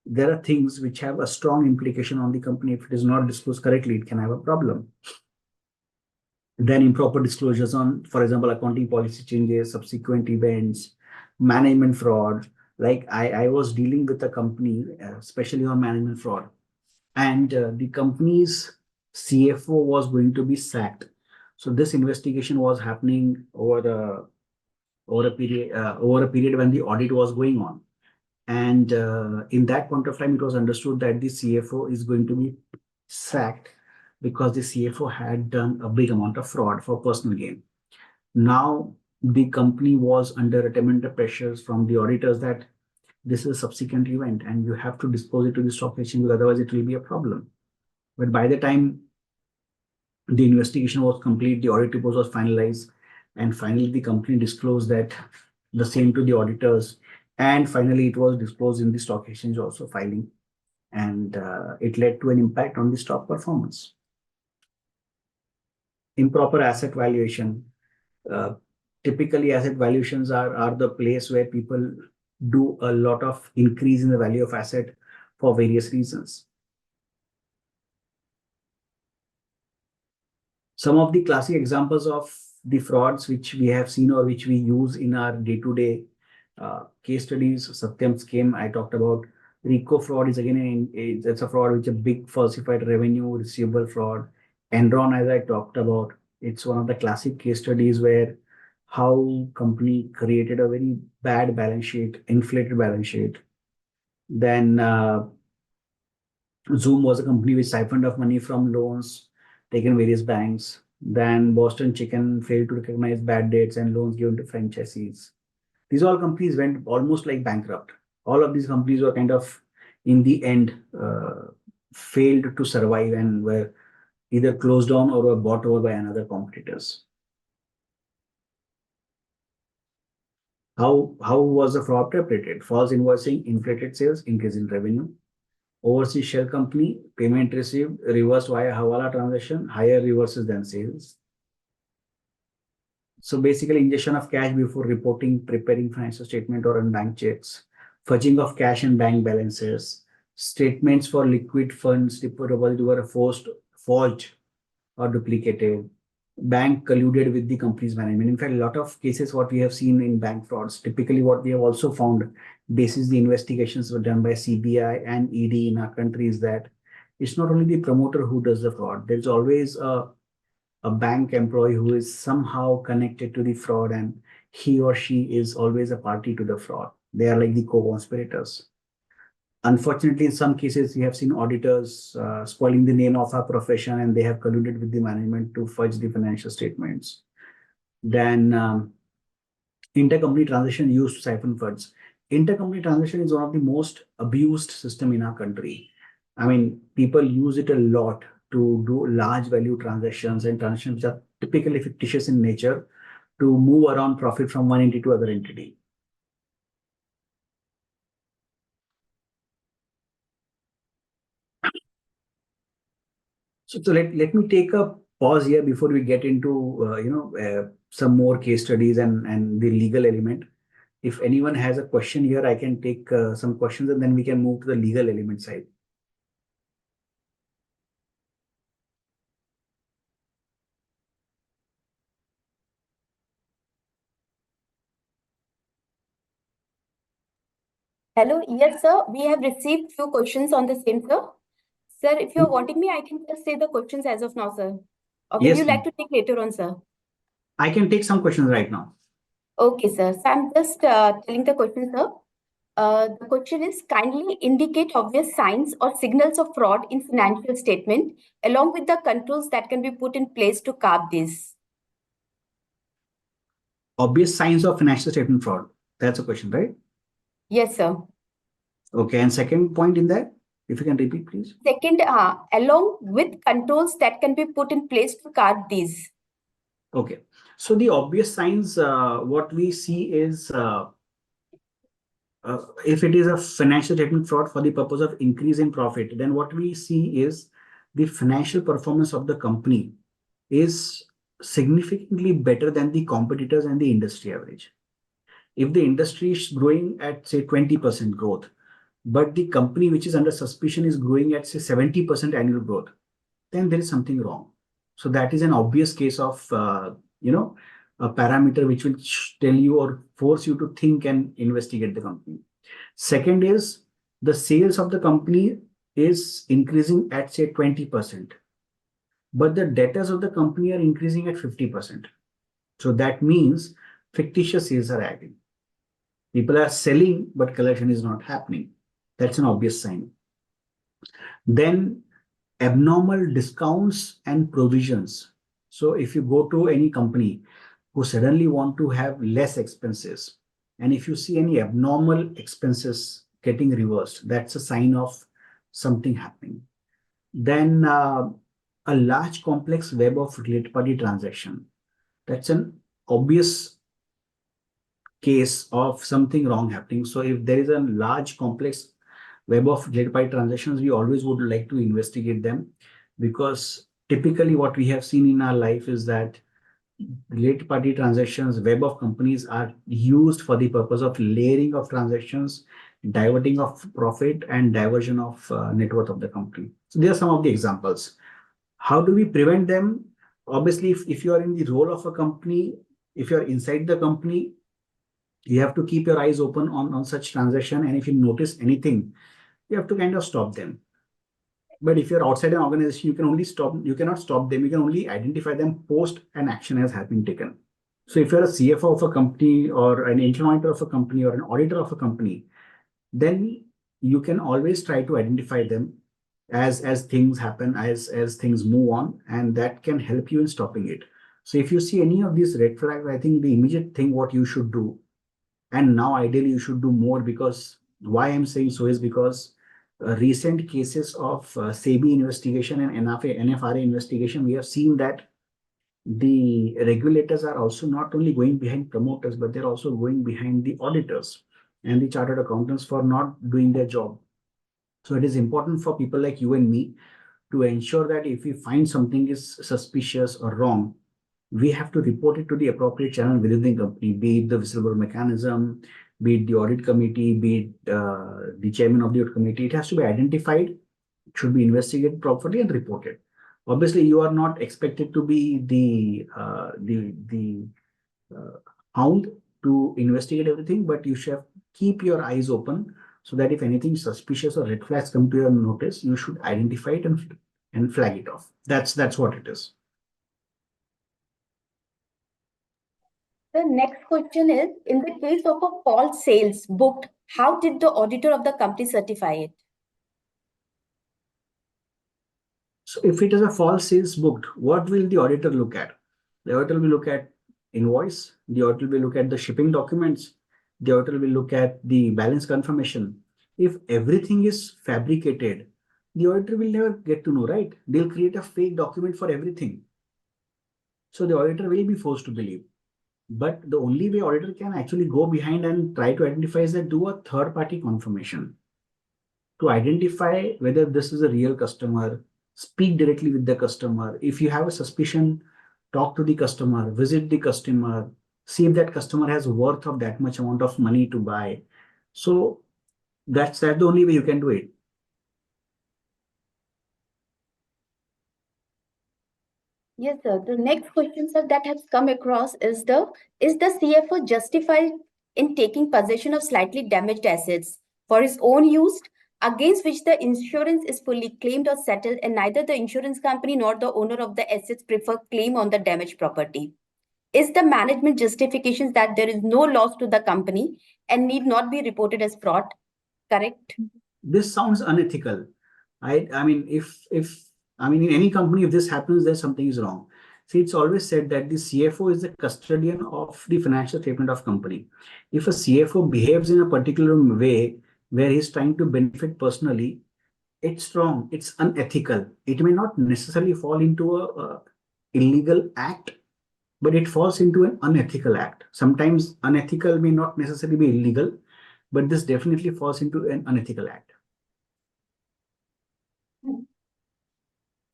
There are things which have a strong implication on the company. If it is not disclosed correctly, it can have a problem. Then improper disclosures on, for example, accounting policy changes, subsequent events, management fraud. Like I was dealing with a company, especially on management fraud, and the company's CFO was going to be sacked. So this investigation was happening over a period when the audit was going on, and in that point of time, it was understood that the CFO is going to be sacked because the CFO had done a big amount of fraud for personal gain. Now the company was under tremendous pressures from the auditors that this is a subsequent event and you have to disclose it to the stock exchange, otherwise it will be a problem. But by the time the investigation was complete, the audit report was finalized, and finally the company disclosed that the same to the auditors, and finally it was disclosed in the stock exchange also filing, and it led to an impact on the stock performance. Improper asset valuation. Uh, Typically, asset valuations are the place where people do a lot of increase in the value of asset for various reasons. Some of the classic examples of the frauds which we have seen or which we use in our day-to-day case studies, Satyam scheme, I talked about. RICO fraud is again, it's a fraud which is a big falsified revenue receivable fraud. Enron, as I talked about, it's one of the classic case studies where how company created a very bad balance sheet, inflated balance sheet. Then Zoom was a company which siphoned off money from loans taken various banks. Then Boston Chicken failed to recognize bad debts and loans given to franchisees. These all companies went almost like bankrupt. All of these companies were kind of, in the end, failed to survive and were either closed down or were bought over by another competitors. How was the fraud perpetrated? False invoicing, inflated sales, increase in revenue. Overseas shell company, payment received, reversed via Hawala transaction, higher reverses than sales. So basically, injection of cash before reporting, preparing financial statement or on bank checks, fudging of cash and bank balances, statements for liquid funds depositable were forged or duplicated. Bank colluded with the company's management. In fact, a lot of cases what we have seen in bank frauds, typically what we have also found, basis the investigations were done by CBI and ED in our country, is that it's not only the promoter who does the fraud. There's always a bank employee who is somehow connected to the fraud, and he or she is always a party to the fraud. They are like the co-conspirators. Unfortunately, in some cases, we have seen auditors spoiling the name of our profession, and they have colluded with the management to fudge the financial statements. Then intercompany transaction used to siphon funds. Intercompany transaction is one of the most abused system in our country. I mean, people use it a lot to do large value transactions and transactions which are typically fictitious in nature to move around profit from one entity to other entity. So let me take a pause here before we get into some more case studies and the legal element. If anyone has a question here, I can take some questions and then we can move to the legal element side. Hello, yes, sir. We have received few questions on the same, sir. Sir, if you're wanting me, I can just say the questions as of now, sir. Or will Yes, you like to take later on, sir? I can take some questions right now. Okay, sir. So I'm just telling the question, sir. The question is, kindly indicate obvious signs or signals of fraud in financial statement, along with the controls that can be put in place to curb this. Obvious signs of financial statement fraud. That's a question, right? Yes, sir. Okay, and second point in that, if you can repeat, please. Second, along with controls that can be put in place to curb these. Okay, so the obvious signs, what we see is if it is a financial statement fraud for the purpose of increase in profit, then what we see is the financial performance of the company is significantly better than the competitors and the industry average. If the industry is growing at, say, 20% growth, but the company which is under suspicion is growing at, say, 70% annual growth, then there is something wrong. So that is an obvious case of, a parameter which will tell you or force you to think and investigate the company. Second is the sales of the company is increasing at, say, 20%, but the debtors of the company are increasing at 50%. So that means fictitious sales are adding. People are selling, but collection is not happening. That's an obvious sign. Then abnormal discounts and provisions. So if you go to any company who suddenly want to have less expenses, and if you see any abnormal expenses getting reversed, that's a sign of something happening. Then a large complex web of related party transaction. That's an obvious case of something wrong happening. So if there is a large complex web of related party transactions, we always would like to investigate them, because typically what we have seen in our life is that related party transactions, web of companies are used for the purpose of layering of transactions, diverting of profit, and diversion of net worth of the company. So there are some of the examples. How do we prevent them? Obviously, if you are in the role of a company, if you are inside the company, you have to keep your eyes open on such transaction. And if you notice anything, you have to kind of stop them. But if you're outside an organization, you cannot stop them. You can only identify them post an action has been taken. So if you're a CFO of a company or an internal auditor of a company or an auditor of a company, then you can always try to identify them as things happen, as things move on, and that can help you in stopping it. So if you see any of these red flags, I think the immediate thing what you should do, and now ideally you should do more, because why I'm saying so is because recent cases of SEBI investigation and NFRA investigation, we have seen that the regulators are also not only going behind promoters, but they're also going behind the auditors and the chartered accountants for not doing their job. So it is important for people like you and me to ensure that if we find something is suspicious or wrong, we have to report it to the appropriate channel within the company, be it the whistleblower mechanism, be it the audit committee, be it the chairman of the audit committee. It has to be identified, it should be investigated properly and reported. Obviously, you are not expected to be the hound to investigate everything, but you should keep your eyes open so that if anything suspicious or red flags come to your notice, you should identify it and flag it off. That's what it is. The next question is, in the case of a false sales booked How did the auditor of the company certify it? So if it is a false sales booked, what will the auditor look at? The auditor will look at invoice, the auditor will look at the shipping documents, the auditor will look at the balance confirmation. If everything is fabricated, the auditor will never get to know, right? They'll create a fake document for everything. So the auditor will be forced to believe. But the only way auditor can actually go behind and try to identify is that do a third party confirmation to identify whether this is a real customer, speak directly with the customer. If you have a suspicion, talk to the customer, visit the customer, see if that customer has worth of that much amount of money to buy. So that's the only way you can do it. Yes, sir. The next question, sir, that has come across is the CFO justified in taking possession of slightly damaged assets for his own use, against which the insurance is fully claimed or settled, and neither the insurance company nor the owner of the assets prefer claim on the damaged property? Is the management justification that there is no loss to the company and need not be reported as fraud correct? This sounds unethical. I mean, in any company, if this happens, then something is wrong. See, it's always said that the CFO is the custodian of the financial statement of company. If a CFO behaves in a particular way where he's trying to benefit personally, it's wrong. It's unethical. It may not necessarily fall into a illegal act, but it falls into an unethical act. Sometimes unethical may not necessarily be illegal, but this definitely falls into an unethical act.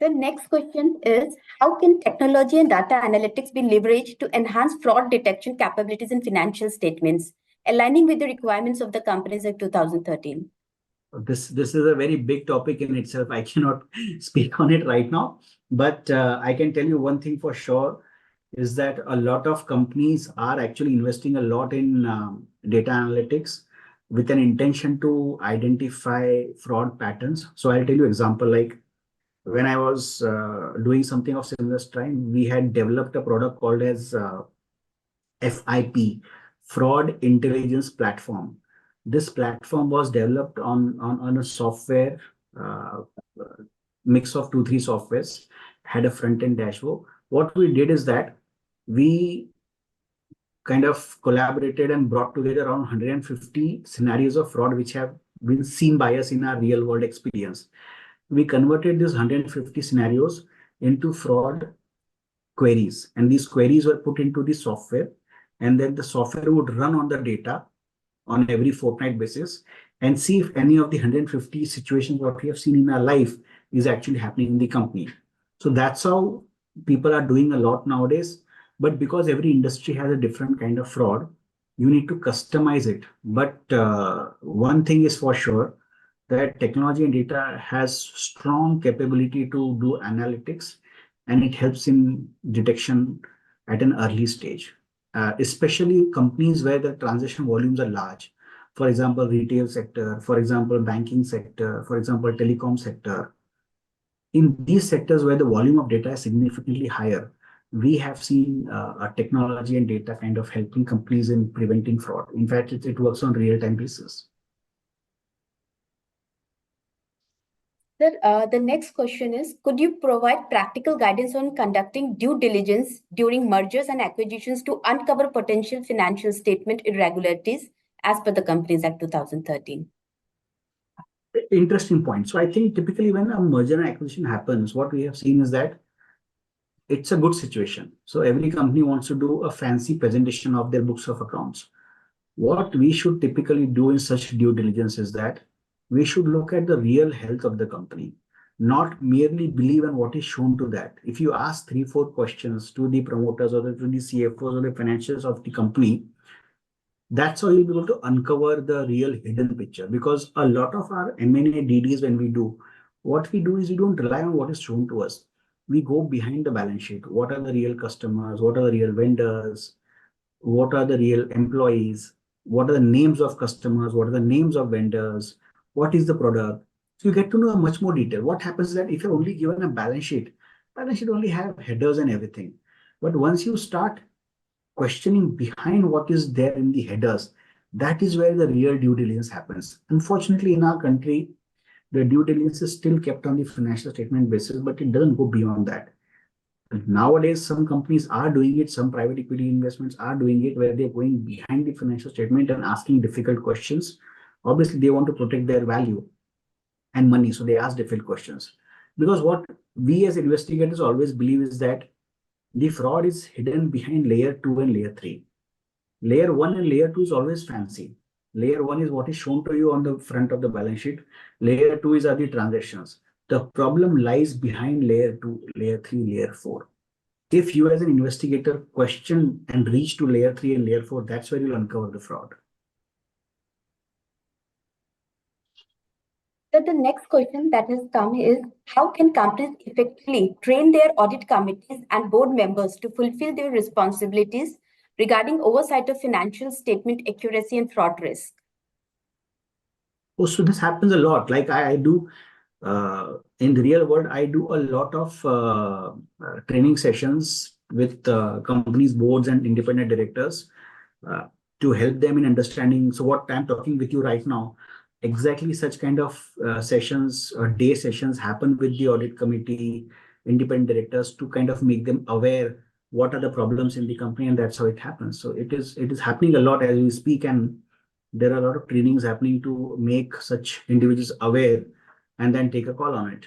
The next question is, how can technology and data analytics be leveraged to enhance fraud detection capabilities in financial statements, aligning with the requirements of the companies in 2013? This is a very big topic in itself. I cannot speak on it right now, but I can tell you one thing for sure is that a lot of companies are actually investing a lot in data analytics with an intention to identify fraud patterns. So I'll tell you example, like when I was doing something of similar time, we had developed a product called as FIP, Fraud Intelligence Platform. This platform was developed on a software mix of 2-3 softwares, had a front-end dashboard. What we did is that we kind of collaborated and brought together around 150 scenarios of fraud which have been seen by us in our real world experience. We converted these 150 scenarios into fraud queries, and these queries were put into the software, and then the software would run on the data on every fortnight basis and see if any of the 150 situations what we have seen in our life is actually happening in the company. So that's how people are doing a lot nowadays. But because every industry has a different kind of fraud, you need to customize it. But one thing is for sure, that technology and data has strong capability to do analytics, and it helps in detection at an early stage, especially companies where the transaction volumes are large. For example, retail sector, for example, banking sector, for example, telecom sector. In these sectors where the volume of data is significantly higher, we have seen a technology and data kind of helping companies in preventing fraud. In fact, it works on real-time basis. Sir, the next question is, could you provide practical guidance on conducting due diligence during mergers and acquisitions to uncover potential financial statement irregularities as per the Companies Act 2013? Interesting point. So I think typically when a merger and acquisition happens, what we have seen is that it's a good situation. So every company wants to do a fancy presentation of their books of accounts. What we should typically do in such due diligence is that we should look at the real health of the company, not merely believe in what is shown to that. If you ask 3-4 questions to the promoters or to the CFOs or the financials of the company, that's how you'll be able to uncover the real hidden picture. Because a lot of our M&A DDs, when we do, what we do is we don't rely on what is shown to us. We go behind the balance sheet. What are the real customers? What are the real vendors? What are the real employees? What are the names of customers? What are the names of vendors? What is the product? So you get to know much more detail. What happens is that if you're only given a balance sheet only have headers and everything. But once you start questioning behind what is there in the headers, That is where the real due diligence happens. Unfortunately, in our country, the due diligence is still kept on the financial statement basis, but it doesn't go beyond that. Nowadays, some companies are doing it, some private equity investments are doing it, where they're going behind the financial statement and asking difficult questions. Obviously, they want to protect their value and money, so they ask difficult questions. Because what we as investigators always believe is that the fraud is hidden behind layer 2 and layer 3. Layer 1 and layer 2 is always fancy. Layer 1 is what is shown to you on the front of the balance sheet. Layer 2 are the transactions. The problem lies behind layer 2, layer 3, layer 4. If you as an investigator question and reach to layer 3 and layer 4, that's where you'll uncover the fraud. So the next question that has come is, how can companies effectively train their audit committees and board members to fulfill their responsibilities regarding oversight of financial statement accuracy and fraud risk? Oh, so this happens a lot. Like I do in the real world, I do a lot of training sessions with companies, boards, and independent directors uh, to help them in understanding. So what I'm talking with you right now, exactly such kind of sessions or day sessions happen with the audit committee, independent directors, to kind of make them aware what are the problems in the company, and that's how it happens. So it is happening a lot as we speak, and there are a lot of trainings happening to make such individuals aware and then take a call on it.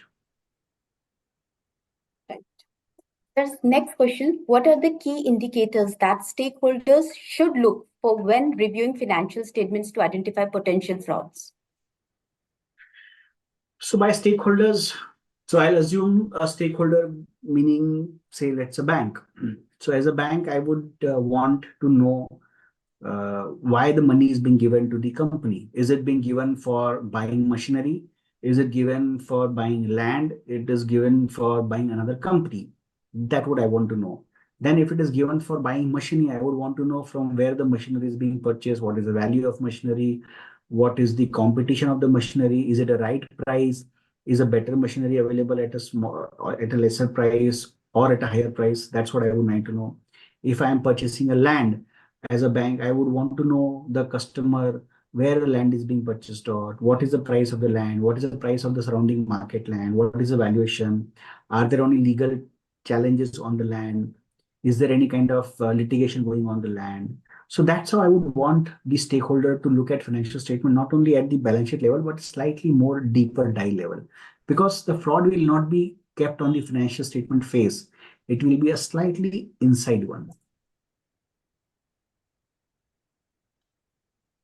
There's next question. What are the key indicators that stakeholders should look for when reviewing financial statements to identify potential frauds? So by stakeholders, so I'll assume a stakeholder meaning, say, let's a bank. So as a bank, I would want to know why the money is being given to the company. Is it being given for buying machinery? Is it given for buying land? It is given for buying another company. That what I want to know. Then if it is given for buying machinery, I would want to know from where the machinery is being purchased, what is the value of machinery, what is the competition of the machinery, is it a right price, is a better machinery available at a small or at a lesser price or at a higher price. That's what I would like to know. If I am purchasing a land as a bank, I would want to know the customer, where the land is being purchased or what is the price of the land, what is the price of the surrounding market land, what is the valuation, are there any legal challenges on the land, is there any kind of litigation going on the land. So that's how I would want the stakeholder to look at financial statement, not only at the balance sheet level, but slightly more deeper dive level, because the fraud will not be kept on the financial statement phase. It will be a slightly inside one.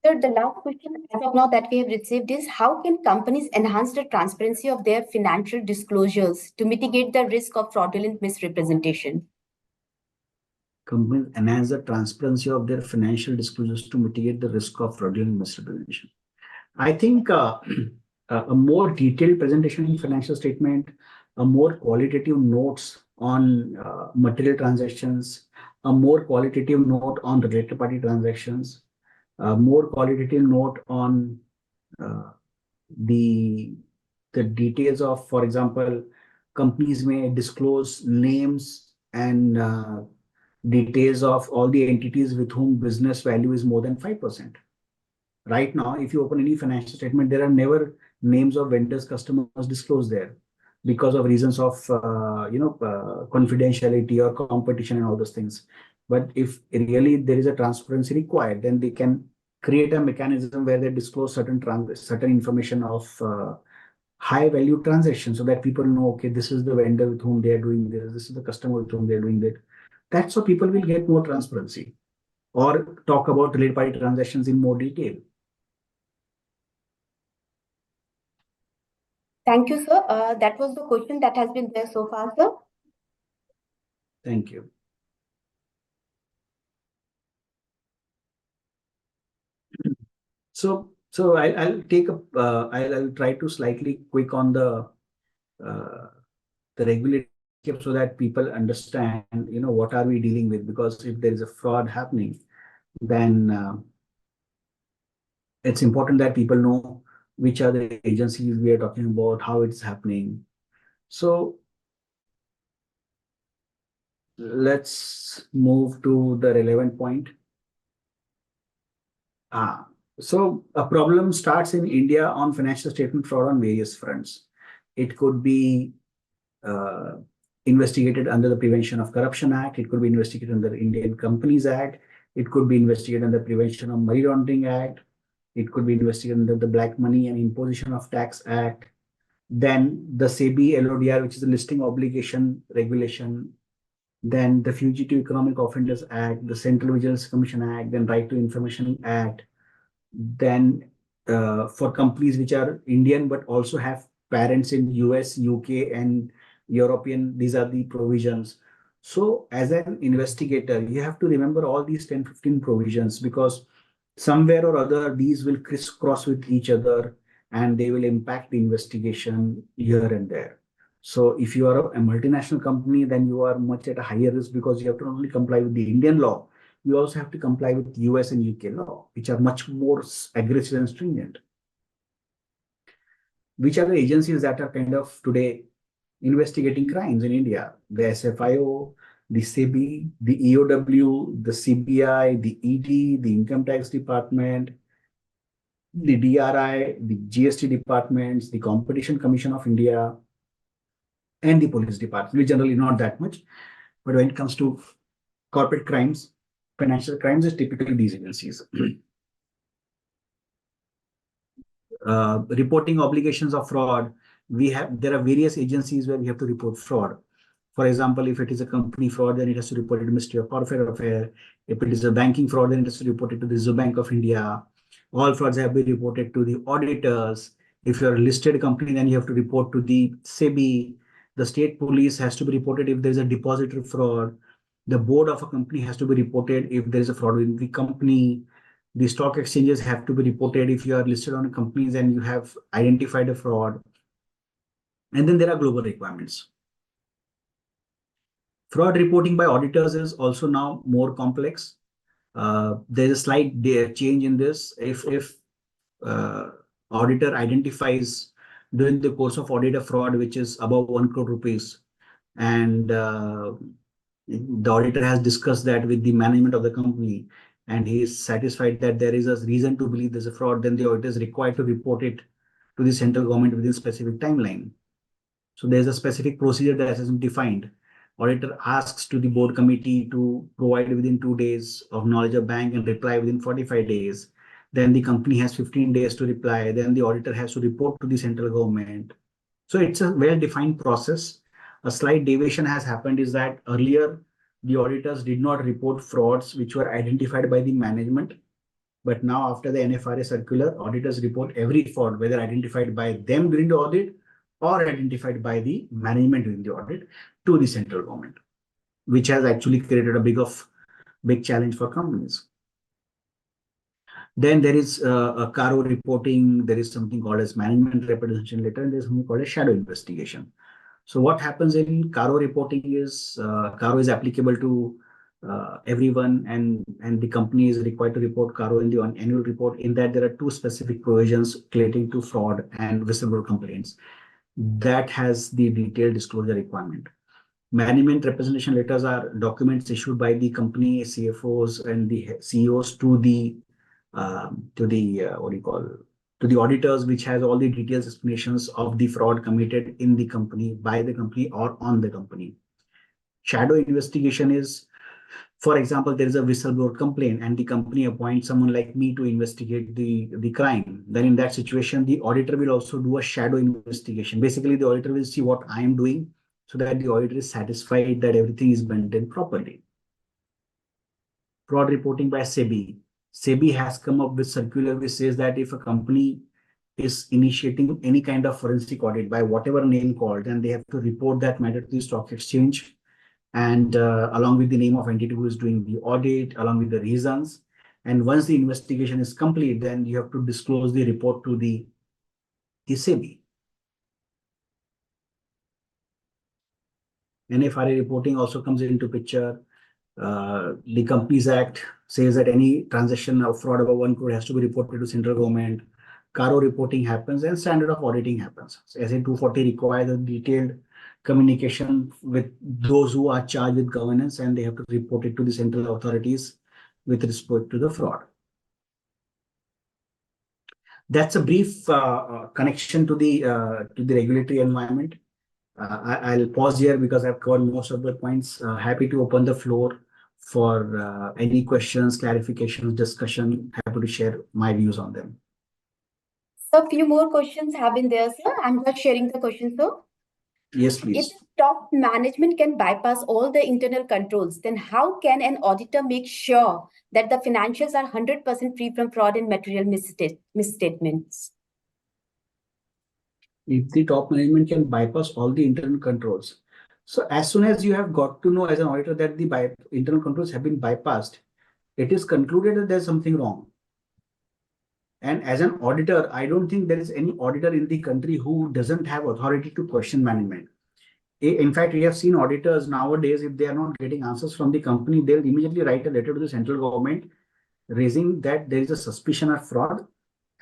Sir, the last question as of now that we have received is, how can companies enhance the transparency of their financial disclosures to mitigate the risk of fraudulent misrepresentation? Companies enhance the transparency of their financial disclosures to mitigate the risk of fraudulent misrepresentation. I think a more detailed presentation in financial statement, a more qualitative notes on material transactions, a more qualitative note on related party transactions, a more qualitative note on uh, the details of, for example, companies may disclose names and details of all the entities with whom business value is more than 5%. Right now, if you open any financial statement, there are never names of vendors, customers disclosed there because of reasons of confidentiality or competition and all those things. But if really there is a transparency required, then they can create a mechanism where they disclose certain information of high value transactions, so that people know, okay, this is the vendor with whom they are doing this is the customer with whom they are doing that. That's how people will get more transparency or talk about related party transactions in more detail. Thank you, sir. That was the question that has been there so far, sir. Thank you. So I'll take a I'll try to slightly quick on the regulatory so that people understand, what are we dealing with, because if there is a fraud happening, then it's important that people know which are the agencies we are talking about, how it's happening. So let's move to the relevant point. So a problem starts in India on financial statement fraud on various fronts. It could be uh, investigated under the Prevention of Corruption Act. It could be investigated under the Indian Companies Act. It could be investigated under the Prevention of Money Laundering Act. It could be investigated under the Black Money and Imposition of Tax Act. Then the SEBI LODR, which is the Listing Obligation Regulation. Then the Fugitive Economic Offenders Act, the Central Vigilance Commission Act, then Right to Information Act. Then for companies which are Indian but also have parents in US, UK, and European, these are the provisions. So as an investigator, you have to remember all these 10, 15 provisions, because somewhere or other, these will crisscross with each other and they will impact the investigation here and there. So if you are a multinational company, then you are much at a higher risk, because you have to not only comply with the Indian law, you also have to comply with US and UK law, which are much more aggressive and stringent. Which are the agencies that are kind of today investigating crimes in India? The SFIO, the SEBI, the EOW, the CBI, the ED, the Income Tax Department, the DRI, the GST departments, the Competition Commission of India, and the Police Department, which generally not that much. But when it comes to corporate crimes, financial crimes, is typically these agencies. Reporting obligations of fraud, there are various agencies where we have to report fraud. For example, if it is a company fraud, then it has to report it to Ministry of Corporate Affairs. If it is a banking fraud, then it has to report it to the Reserve Bank of India. All frauds have been reported to the auditors. If you're a listed company, then you have to report to the SEBI. The state police has to be reported if there is a depository fraud. The board of a company has to be reported if there is a fraud in the company. The stock exchanges have to be reported if you are listed on companies and you have identified a fraud. And then there are global requirements. Fraud reporting by auditors is also now more complex. There's a slight change in this. If auditor identifies during the course of audit a fraud which is above 1 crore rupees, and the auditor has discussed that with the management of the company, and he is satisfied that there is a reason to believe there's a fraud, then the auditor is required to report it to the central government within a specific timeline. So there's a specific procedure that has been defined. Auditor asks to the board committee to provide within 2 days of knowledge of bank and reply within 45 days. Then the company has 15 days to reply. Then the auditor has to report to the central government. So it's a well-defined process. A slight deviation has happened is that earlier, the auditors did not report frauds which were identified by the management. But now after the NFRA circular, auditors report every fraud, whether identified by them during the audit or identified by the management during the audit, to the central government, which has actually created a big challenge for companies. Then there is a CARO reporting. There is something called as management representation letter, and there's something called as shadow investigation. So what happens in CARO reporting is CARO is applicable to everyone, and the company is required to report CARO in the annual report. In that, there are 2 specific provisions relating to fraud and whistleblower complaints. That has the detailed disclosure requirement. Management representation letters are documents issued by the company CFOs and the CEOs to the auditors, which has all the details explanations of the fraud committed in the company, by the company, or on the company. Shadow investigation is, for example, there is a whistleblower complaint and the company appoints someone like me to investigate the crime. Then in that situation, the auditor will also do a shadow investigation. Basically, the auditor will see what I am doing so that the auditor is satisfied that everything is maintained properly. Fraud reporting by SEBI. SEBI has come up with circular which says that if a company is initiating any kind of forensic audit by whatever name called, then they have to report that matter to the stock exchange, and along with the name of entity who is doing the audit, along with the reasons. And once the investigation is complete, then you have to disclose the report to the SEBI. NFRA reporting also comes into picture. The Companies Act says that any transaction of fraud above 1 crore has to be reported to central government. CARO reporting happens and standard of auditing happens. So SA 240 requires a detailed communication with those who are charged with governance, and they have to report it to the central authorities with respect to the fraud. That's a brief connection to the regulatory environment. I'll pause here because I've covered most of the points. Happy to open the floor for any questions, clarifications, discussion. Happy to share my views on them. So a few more questions have been there, sir. I'm just sharing the questions, sir. Yes, If please. the top management can bypass all the internal controls, then how can an auditor make sure that the financials are 100% free from fraud and material misstatements? If the top management can bypass all the internal controls. So as soon as you have got to know as an auditor that the internal controls have been bypassed, it is concluded that there's something wrong. And as an auditor, I don't think there is any auditor in the country who doesn't have authority to question management. In fact, we have seen auditors nowadays, if they are not getting answers from the company, they'll immediately write a letter to the central government raising that there is a suspicion of fraud.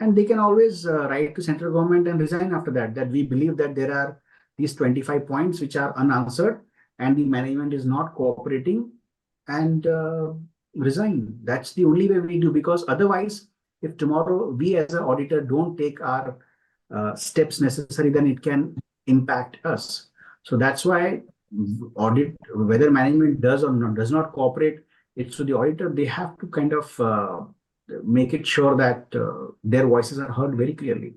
And they can always write to central government and resign after that, that we believe that there are these 25 points which are unanswered and the management is not cooperating, and resign. That's the only way we do, because otherwise, if tomorrow we as an auditor don't take our steps necessary, then it can impact us. So that's why audit, whether management does or not, does not cooperate, it's to the auditor. They have to kind of make it sure that their voices are heard very clearly.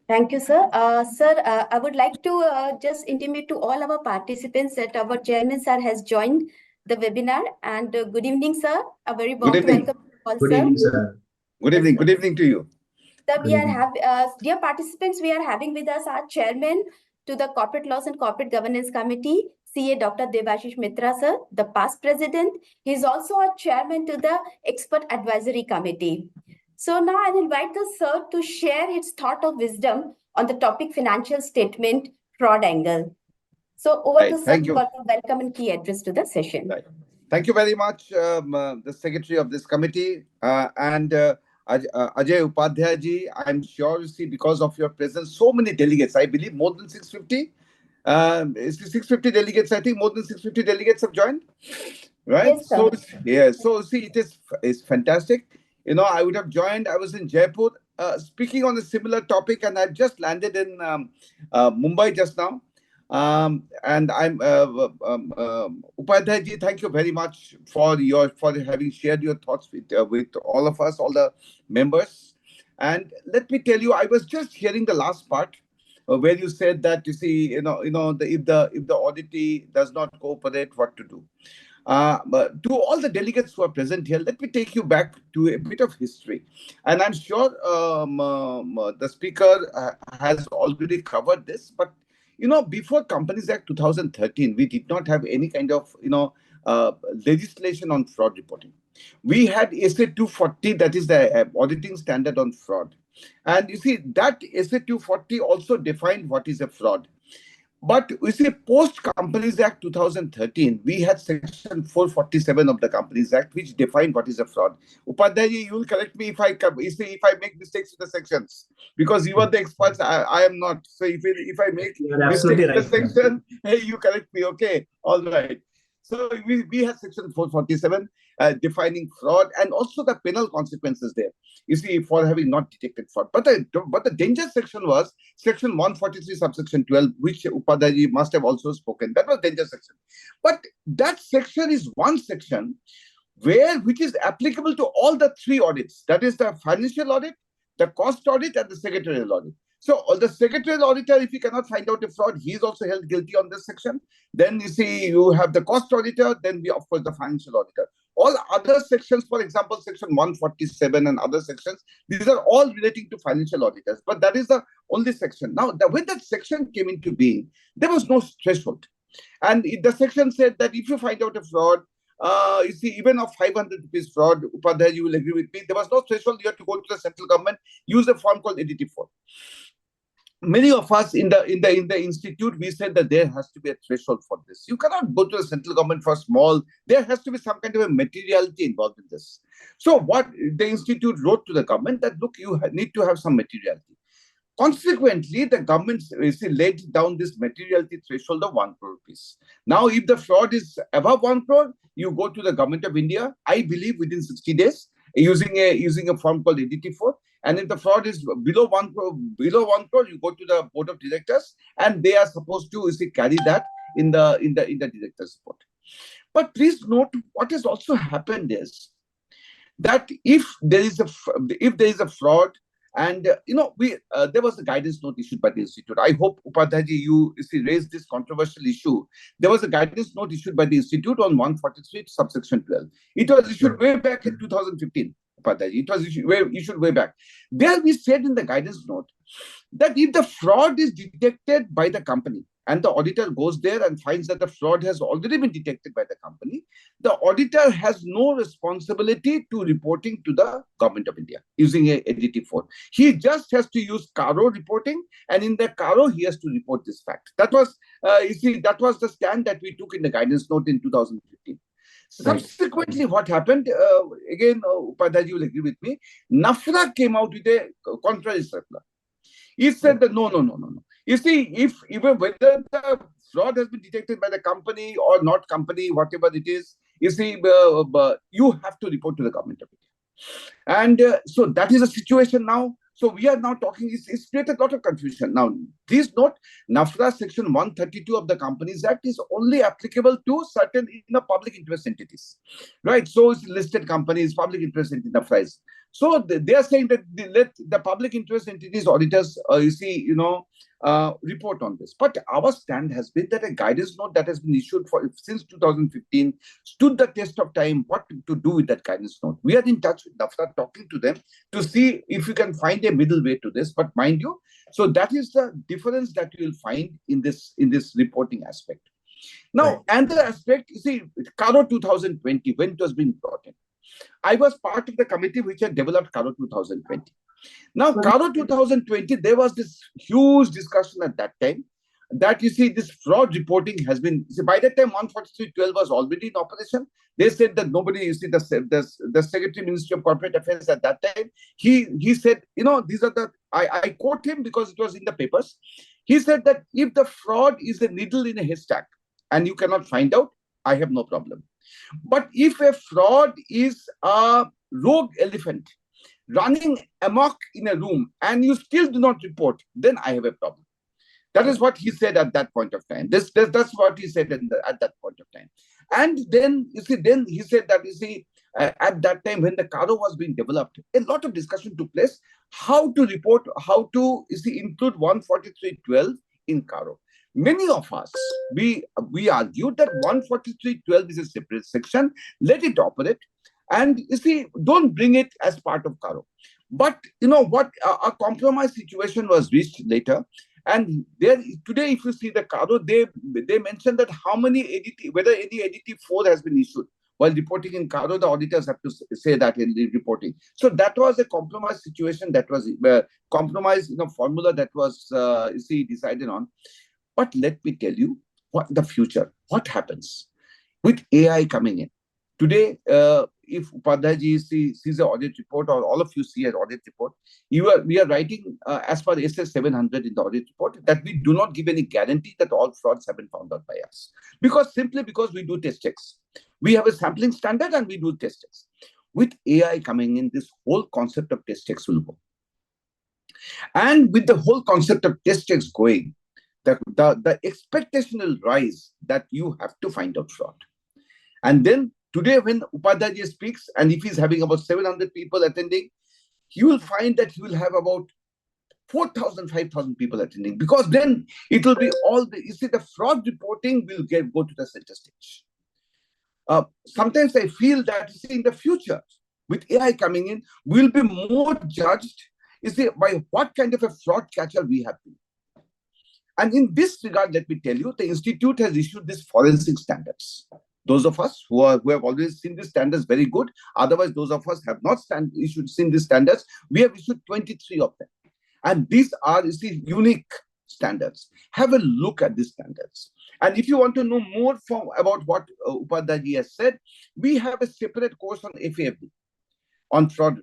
Thank you, sir. Sir, I would like to just intimate to all our participants that our chairman, sir, has joined the webinar. And good evening, sir. A very warm welcome to all, Good sir. evening, sir. Good evening. Good evening to you. Sir, we are dear participants, we are having with us our chairman to the Corporate Laws and Corporate Governance Committee, CA Dr. Debashish Mitra, sir, the past president. He is also a chairman to the Expert Advisory Committee. So now I'll invite the sir to share his thought of wisdom on the topic financial statement fraud angle. So over to sir for the welcome and key address to the session. Right. Thank you very much, the secretary of this committee and Ajay Upadhyay ji. I'm sure you see, because of your presence, so many delegates. I believe more than 650. 650 delegates. I think more than 650 delegates have joined. Right. Yes, sir. So yeah. So see, it's fantastic. You know, I would have joined. I was in Jaipur speaking on a similar topic, and I've just landed in Mumbai just now. And I'm Upadhyay ji, thank you very much for having shared your thoughts with all of us, all the members. And let me tell you, I was just hearing the last part where you said that, you see, if the auditee does not cooperate, what to do. But to all the delegates who are present here, let me take you back to a bit of history. And I'm sure the speaker has already covered this, but you know, before Companies Act 2013, we did not have any kind of, legislation on fraud reporting. We had SA 240, that is the auditing standard on fraud. And you see, that SA 240 also defined what is a fraud. But we see, post Companies Act 2013, we had section 447 of the Companies Act, which defined what is a fraud. Upadhyay ji, you will correct me if I make mistakes with the sections, because you are the experts. I am not. So if I make mistakes with the section, hey, you correct me. Okay, all right. So we have section 447 defining fraud, and also the penal consequences there. You see, for having not detected fraud. But the danger section was section 143 subsection 12, which Upadhyay ji must have also spoken. That was danger section. But that section is one section which is applicable to all the three audits. That is the financial audit, the cost audit, and the secretarial audit. So the secretarial auditor, if he cannot find out a fraud, he is also held guilty on this section. Then you see, you have the cost auditor, then of course, the financial auditor. All other sections, for example, section 147 and other sections, these are all relating to financial auditors. But that is the only section. Now, when that section came into being, there was no threshold. And the section said that if you find out a fraud, you see, even of 500 rupees fraud, Upadhyay, you will agree with me, there was no threshold. You have to go to the central government, use a form called ADT4. Many of us in the institute, we said that there has to be a threshold for this. You cannot go to the central government for small. There has to be some kind of a materiality involved in this. So what the institute wrote to the government, that look, you need to have some materiality. Consequently, the government laid down this materiality threshold of 1 crore rupees. Now, if the fraud is above 1 crore, you go to the Government of India, I believe within 60 days, using a form called ADT4, And if the fraud is below 1 crore, you go to the board of directors, and they are supposed to carry that in the director's report. But please note, what has also happened is that if there is a fraud, and there was a guidance note issued by the institute. I hope, Upadhyayji, you raised this controversial issue. There was a guidance note issued by the institute on 143 subsection 12. It was issued way back in 2015. Upadhyayji, it was issued way back. There we said in the guidance note that if the fraud is detected by the company, and the auditor goes there and finds that the fraud has already been detected by the company, the auditor has no responsibility to reporting to the Government of India using a ADT4. He just has to use Caro reporting, and in the Caro, he has to report this fact. That was, that was the stand that we took in the guidance note in 2015. Subsequently, what happened, again, Upadhyayji will agree with me, NAFRA came out with a contrary circular. He said that no. You see, if even whether the fraud has been detected by the company or not company, whatever it is, you see, you have to report to the Government of India. And so that is a situation now. So we are now talking, it's created a lot of confusion. Now, please note, NAFRA section 132 of the Companies Act is only applicable to certain public interest entities, right? So it's listed companies, public interest entities, NAFRA. So they are saying that let the public interest entities auditors, report on this. But our stand has been that a guidance note that has been issued since 2015 stood the test of time. What to do with that guidance note? We are in touch with NAFRA, talking to them to see if we can find a middle way to this. But mind you, so that is the difference that you will find in this reporting aspect. Now, another aspect, you see, Caro 2020, when it was being brought in, I was part of the committee which had developed Caro 2020. Now, Caro 2020, there was this huge discussion at that time that you see this fraud reporting has been, by that time 143.12 was already in operation. They said that nobody, the Secretary Ministry of Corporate Affairs at that time, he said, these are the, I quote him because it was in the papers. He said that if the fraud is a needle in a haystack and you cannot find out, I have no problem. But if a fraud is a rogue elephant running amok in a room and you still do not report, then I have a problem. That is what he said at that point of time. That's what he said at that point of time. And then, then he said that, at that time when the Caro was being developed, a lot of discussion took place, how to report, how to, include 143.12 in Caro. Many of us, we argued that 143.12 is a separate section, let it operate, and don't bring it as part of Caro. But what, a compromise situation was reached later. And there today, if you see the Caro, they mentioned that how many ADT, whether any ADT4 has been issued while reporting in Caro, the auditors have to say that in the reporting. So that was a compromise situation, that was compromise formula that was decided on. But let me tell you what the future, what happens with AI coming in. Today, if Upadhyayji sees an audit report, or all of you see an audit report, we are writing as per SS 700 in the audit report that we do not give any guarantee that all frauds have been found out by us. Simply because we do test checks. We have a sampling standard and we do test checks. With AI coming in, this whole concept of test checks will go. And with the whole concept of test checks going, the expectation will rise that you have to find out fraud. And then today, when Upadhyayji speaks, and if he's having about 700 people attending, you will find that he will have about 4,000, 5,000 people attending, because then it will be all the fraud reporting will go to the center stage. Sometimes I feel that in the future, with AI coming in, we'll be more judged by what kind of a fraud catcher we have been. And in this regard, let me tell you, the institute has issued these forensic standards. Those of us who have always seen these standards, very good. Otherwise, those of us have not seen these standards. We have issued 23 of them. And these are unique standards. Have a look at these standards. And if you want to know more about what Upadhyayji has said, we have a separate course on FAFD, on fraud.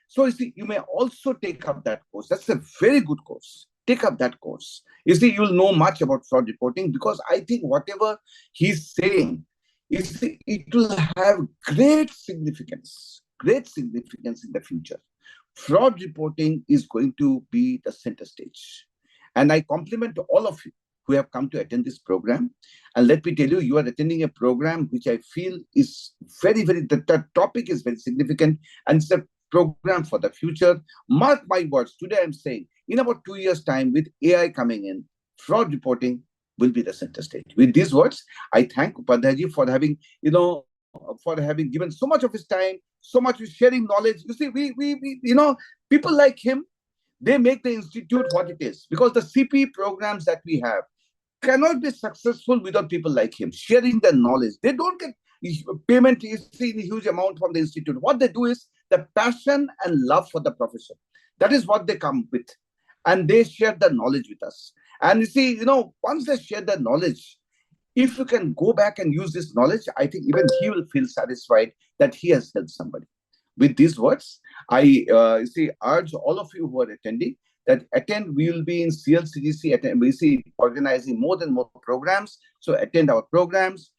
So you may also take up that course. That's a very good course. Take up that course. You'll know much about fraud reporting, because I think whatever he's saying, it will have great significance in the future fraud reporting is going to be the center stage. And I compliment to all of you who have come to attend this program. And let me tell you, you are attending a program which I feel is the topic is very significant, and it's a program for the future. Mark my words, today I'm saying, in about 2 years' time, with AI coming in, fraud reporting will be the center stage. With these words, I thank Upadhyayji for having, given so much of his time, so much of sharing knowledge. You see, we people like him, they make the institute what it is, because the CP programs that we have cannot be successful without people like him sharing their knowledge. They don't get payment in a huge amount from the institute. What they do is the passion and love for the profession. That is what they come with, and they share the knowledge with us. And you see, once they share the knowledge, if you can go back and use this knowledge, I think even he will feel satisfied that he has helped somebody. With these words, I urge all of you who are attending that attend. We will be in CLCGC. We see organizing more and more programs. So attend our programs,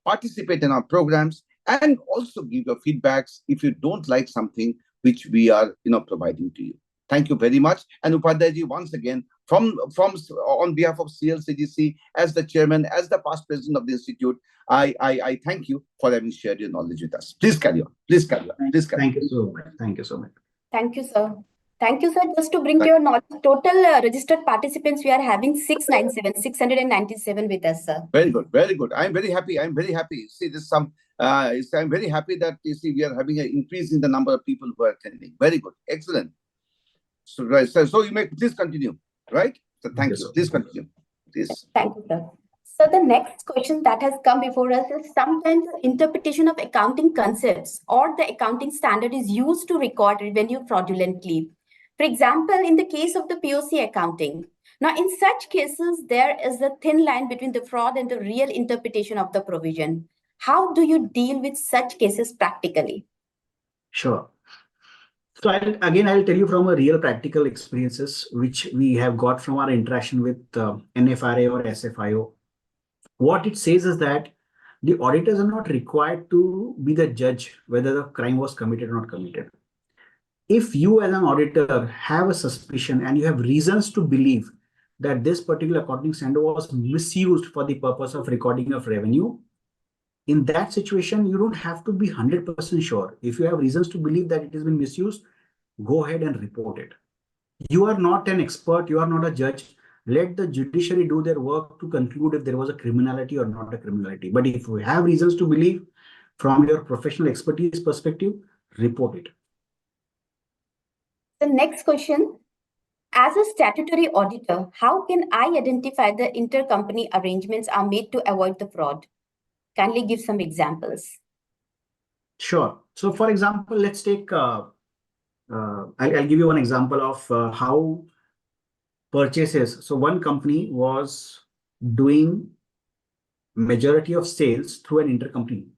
participate in our programs, and also give your feedbacks if you don't like something which we are providing to you. Thank you very much. And Upadhyayji, once again, from on behalf of CLCGC, as the chairman, as the past president of the institute, I thank you for having shared your knowledge with us. Please carry on. Please carry on. Please carry on. Thank you so much. Thank you so much. Thank you, sir. Thank you, sir. Just to bring to your knowledge, total registered participants, we are having 697 with us, sir. Very good, very good. I'm very happy. I'm very happy. See, I'm very happy that we are having an increase in the number of people who are attending. Very good, excellent. So, right, so you may please continue, right? So thank you. Please continue. Please. Thank you, sir. So the next question that has come before us is, sometimes the interpretation of accounting concepts or the accounting standard is used to record revenue fraudulently. For example, in the case of the POC accounting. Now, in such cases, there is a thin line between the fraud and the real interpretation of the provision. How do you deal with such cases practically? Sure. So I'll tell you from a real practical experiences, which we have got from our interaction with NFRA or SFIO. What it says is that the auditors are not required to be the judge whether the crime was committed or not committed. If you as an auditor have a suspicion and you have reasons to believe that this particular accounting standard was misused for the purpose of recording of revenue, in that situation, you don't have to be 100% sure. If you have reasons to believe that it has been misused, go ahead and report it. You are not an expert. You are not a judge. Let the judiciary do their work to conclude if there was a criminality or not a criminality. But if you have reasons to believe from your professional expertise perspective, report it. The next question, as a statutory auditor, how can I identify the intercompany arrangements are made to avoid the fraud? Kindly give some examples. Sure. So for example, let's take, I'll give you one example of how purchases. So one company was doing majority of sales through an intercompany.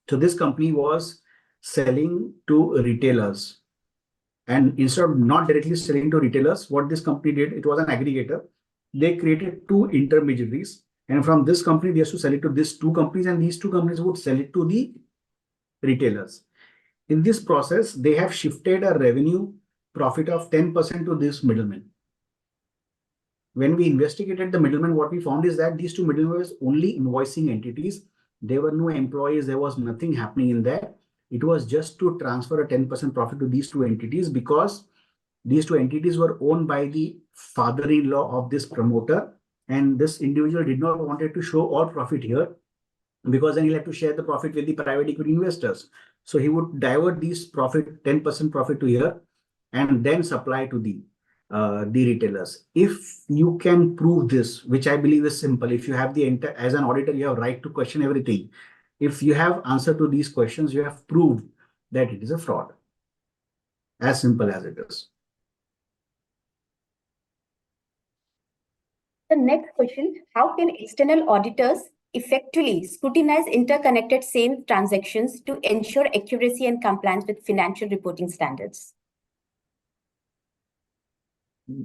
So this company was selling to retailers. And instead of not directly selling to retailers, what this company did, it was an aggregator. They created two intermediaries. And from this company, they used to sell it to these two companies, and these two companies would sell it to the retailers. In this process, they have shifted a revenue profit of 10% to this middleman. When we investigated the middleman, what we found is that these two middlemen were only invoicing entities. There were no employees. There was nothing happening in there. It was just to transfer a 10% profit to these two entities, because these two entities were owned by the father-in-law of this promoter. And this individual did not want to show all profit here, because then he'll have to share the profit with the private equity investors. So he would divert these profit, 10% profit to here, and then supply to the retailers. If you can prove this, which I believe is simple, if you have as an auditor, you have right to question everything. If you have answer to these questions, you have proved that it is a fraud. As simple as it is. The next question, how can external auditors effectively scrutinize interconnected sales transactions to ensure accuracy and compliance with financial reporting standards?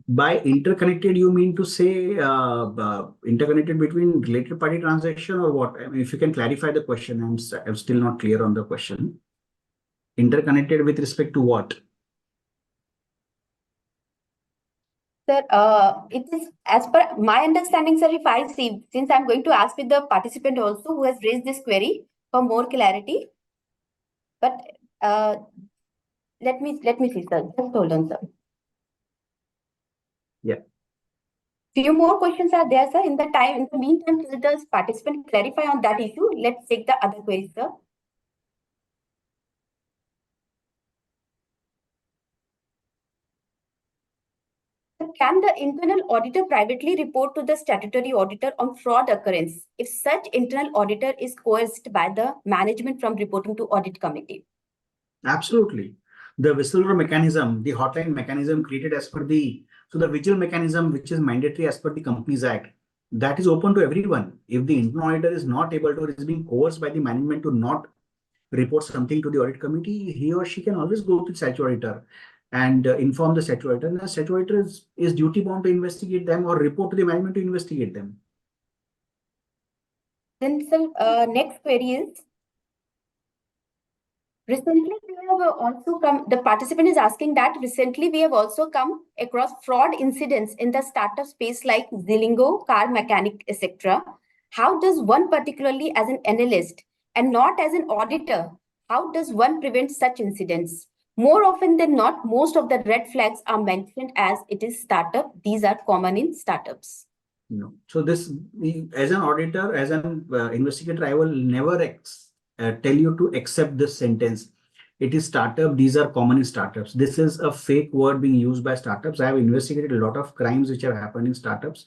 By interconnected, you mean to say interconnected between related party transaction, or what? I mean, if you can clarify the question, I'm still not clear on the question. Interconnected with respect to what? Sir, it is as per my understanding, sir, if I see, since I'm going to ask with the participant also who has raised this query for more clarity. But let me see, sir. Just hold on, sir. Yeah. Few more questions are there, sir. In the meantime, till the participant clarify on that issue, let's take the other queries, sir. Can the internal auditor privately report to the statutory auditor on fraud occurrence if such internal auditor is coerced by the management from reporting to audit committee? Absolutely. The whistleblower mechanism, the hotline mechanism created as per so the vigil mechanism, which is mandatory as per the Companies Act, that is open to everyone. If the internal auditor is not able to, or is being coerced by the management to not report something to the audit committee, he or she can always go to the statutory auditor and inform the statutory auditor. And the statutory auditor is duty bound to investigate them or report to the management to investigate them. Then, sir, next query is, recently we have also come, the participant is asking that recently we have also come across fraud incidents in the startup space like Zilingo, Car Mechanic, etc. How does one, particularly as an analyst and not as an auditor, how does one prevent such incidents? More often than not, most of the red flags are mentioned as it is startup. These are common in startups. No. So this, as an auditor, as an investigator, I will never tell you to accept this sentence. It is startup. These are common in startups. This is a fake word being used by startups. I have investigated a lot of crimes which have happened in startups.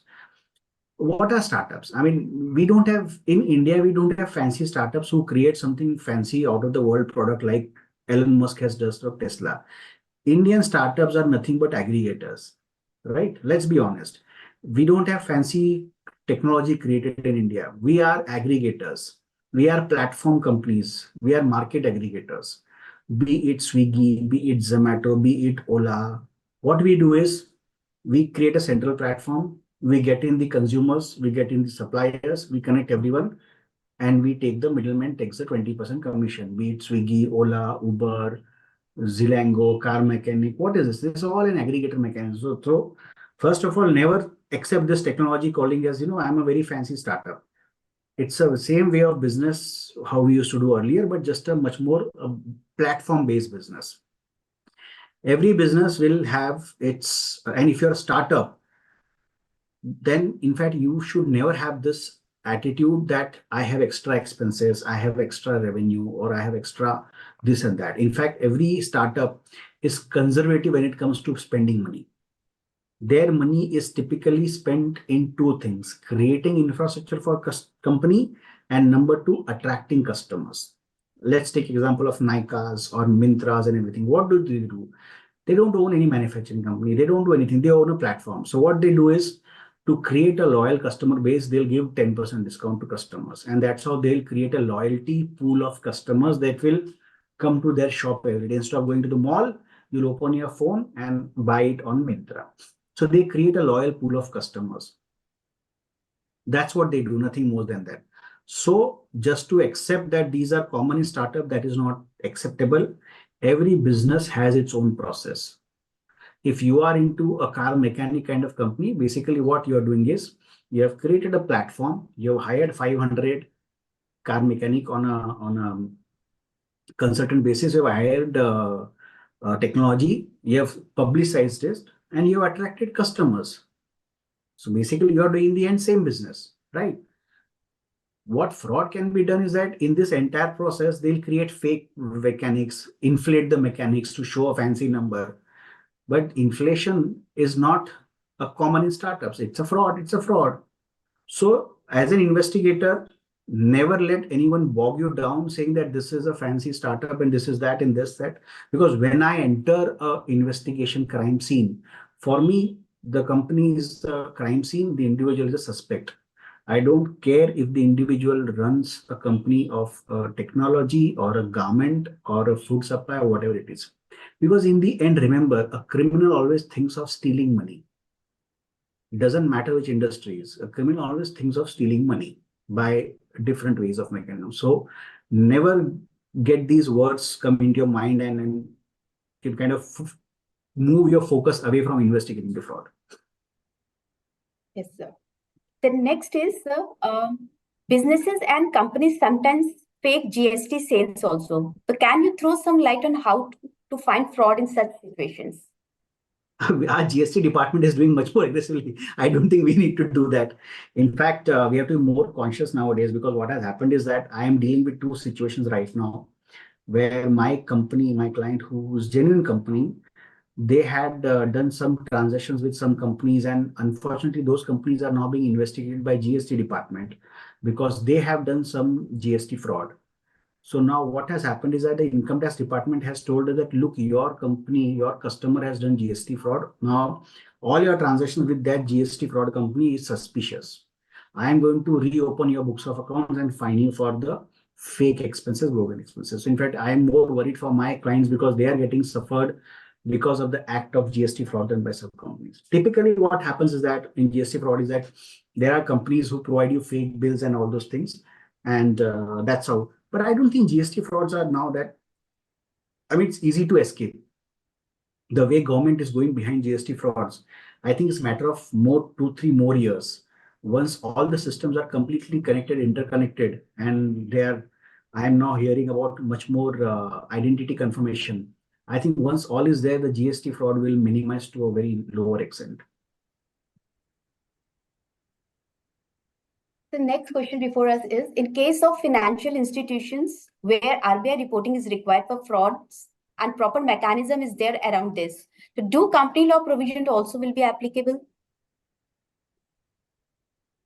What are startups? I mean, we don't have, in India, we don't have fancy startups who create something fancy out of the world product like Elon Musk has done of Tesla. Indian startups are nothing but aggregators, right? Let's be honest. We don't have fancy technology created in India. We are aggregators. We are platform companies. We are market aggregators. Be it Swiggy, be it Zomato, be it Ola. What we do is we create a central platform. We get in the consumers, we get in the suppliers, we connect everyone, and we take the middleman takes the 20% commission. Be it Swiggy, Ola, Uber, Zilango, Car Mechanic. What is this? This is all an aggregator mechanism. So first of all, never accept this technology calling as, I'm a very fancy startup. It's the same way of business how we used to do earlier, but just a much more platform-based business. Every business will have its, and if you're a startup, then in fact, you should never have this attitude that I have extra expenses, I have extra revenue, or I have extra this and that. In fact, every startup is conservative when it comes to spending money. Their money is typically spent in two things: creating infrastructure for company, and number two, attracting customers. Let's take example of Nykaas or Mintras and everything. What do? They don't own any manufacturing company. They don't do anything. They own a platform. So what they do is, to create a loyal customer base, they'll give 10% discount to customers. And that's how they'll create a loyalty pool of customers that will come to their shop every day. Instead of going to the mall, you'll open your phone and buy it on Myntra. So they create a loyal pool of customers. That's what they do, nothing more than that. So just to accept that these are common in startup, that is not acceptable. Every business has its own process. If you are into a car mechanic kind of company, basically what you are doing is you have created a platform, you have hired 500 car mechanic on a consultant basis, you have hired technology, you have publicized it, and you have attracted customers. So basically you are doing the end same business, right? What fraud can be done is that in this entire process, they'll create fake mechanics, inflate the mechanics to show a fancy number. But inflation is not a common in startups. It's a fraud. It's a fraud. So as an investigator, never let anyone bog you down saying that this is a fancy startup and this is that and this, that. Because when I enter a investigation crime scene, for me, the company is the crime scene, the individual is a suspect. I don't care if the individual runs a company of technology or a garment or a food supply or whatever it is. Because in the end, remember, a criminal always thinks of stealing money. It doesn't matter which industry is. A criminal always thinks of stealing money by different ways of mechanism. So never get these words come into your mind and can kind of move your focus away from investigating the fraud. Yes, sir. The next is businesses and companies sometimes fake GST sales also. So can you throw some light on how to find fraud in such situations? Our GST department is doing much more aggressively. I don't think we need to do that. In fact, we have to be more conscious nowadays, because what has happened is that I am dealing with two situations right now where my company, my client, who's genuine company, they had done some transactions with some companies, and unfortunately those companies are now being investigated by GST department because they have done some GST fraud. So now what has happened is that the income tax department has told us that, look, your company, your customer has done GST fraud. Now all your transactions with that GST fraud company is suspicious. I am going to reopen your books of accounts and fine you for the fake expenses, broken expenses. So in fact, I am more worried for my clients because they are getting suffered because of the act of GST fraud done by some companies. Typically, what happens is that in GST fraud is that there are companies who provide you fake bills and all those things, and that's how. But I don't think GST frauds are now that. I mean, it's easy to escape. The way government is going behind GST frauds, I think it's a matter of 2-3 more years. Once all the systems are completely connected, interconnected, and I am now hearing about much more identity confirmation. I think once all is there, the GST fraud will minimize to a very lower extent. The next question before us is, in case of financial institutions where RBI reporting is required for frauds and proper mechanism is there around this, so do company law provision also will be applicable?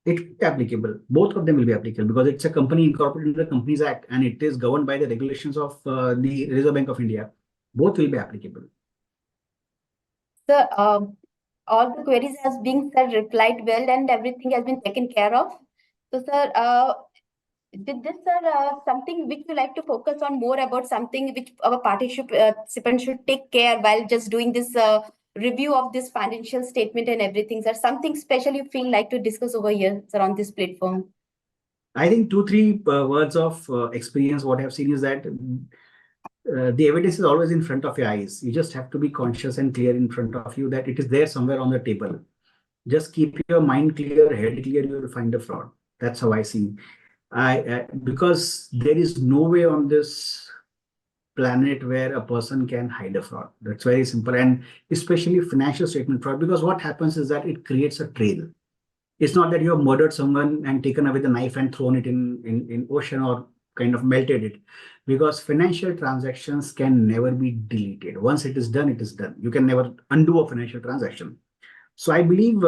It will be applicable. Both of them will be applicable because it's a company incorporated in the Companies Act and it is governed by the regulations of the Reserve Bank of India. Both will be applicable. Sir, all the queries has been replied well and everything has been taken care of. So, sir, with this, sir, something which you like to focus on more about, something which our participants should take care while just doing this review of this financial statement and everything, sir? Something special you feel like to discuss over here, sir, on this platform? I think 2-3 words of experience. What I've seen is that the evidence is always in front of your eyes. You just have to be conscious and clear in front of you that it is there somewhere on the table. Just keep your mind clear, head clear, you will find a fraud. That's how I see. Because there is no way on this planet where a person can hide a fraud. That's very simple, and especially financial statement fraud, because what happens is that it creates a trail. It's not that you have murdered someone and taken away the knife and thrown it in ocean or kind of melted it, because financial transactions can never be deleted. Once it is done, it is done. You can never undo a financial transaction. So I believe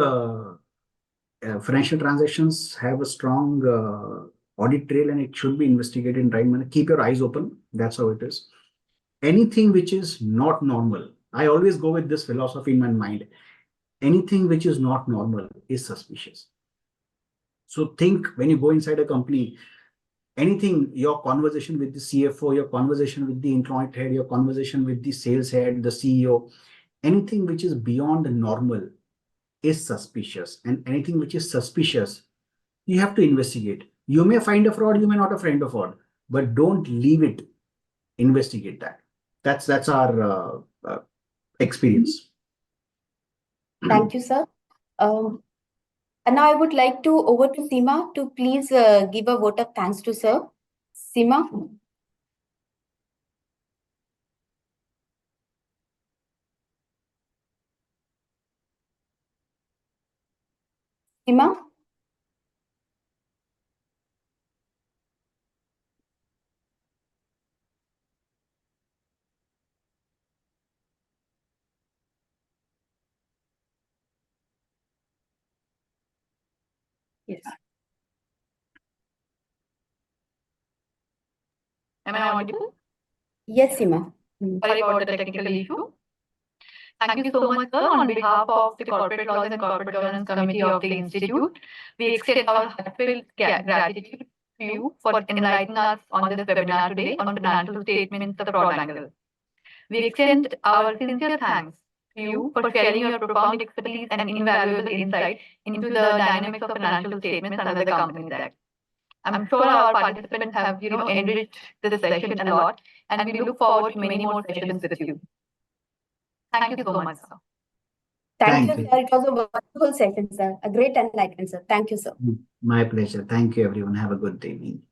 financial transactions have a strong audit trail and it should be investigated in right manner. Keep your eyes open. That's how it is. Anything which is not normal, I always go with this philosophy in my mind. Anything which is not normal is suspicious. So think when you go inside a company, anything, your conversation with the CFO, your conversation with the employee head, your conversation with the sales head, the CEO, anything which is beyond normal is suspicious, and anything which is suspicious, you have to investigate. You may find a fraud, you may not find a fraud, but don't leave it. Investigate that. That's our experience. Thank you, sir. And now I would like to over to Seema to please give a vote of thanks to sir. Seema. Seema. Yes. Am I audible? Yes, Seema. Sorry about the technical issue. Thank you so much, sir. On behalf of the Corporate Laws and Corporate Governance Committee of the Institute, we extend our heartfelt gratitude to you for enlightening us on this webinar today on financial statements, the fraud angle. We extend our sincere thanks to you for sharing your profound expertise and invaluable insight into the dynamics of financial statements under the Companies Act. I'm sure our participants have, enriched this session a lot, and we look forward to many more sessions with you. Thank you so much, sir. Thank Thank you, you. sir. It was a wonderful session, sir. A great enlightenment, sir. Thank you, sir. My pleasure. Thank you, everyone. Have a good evening.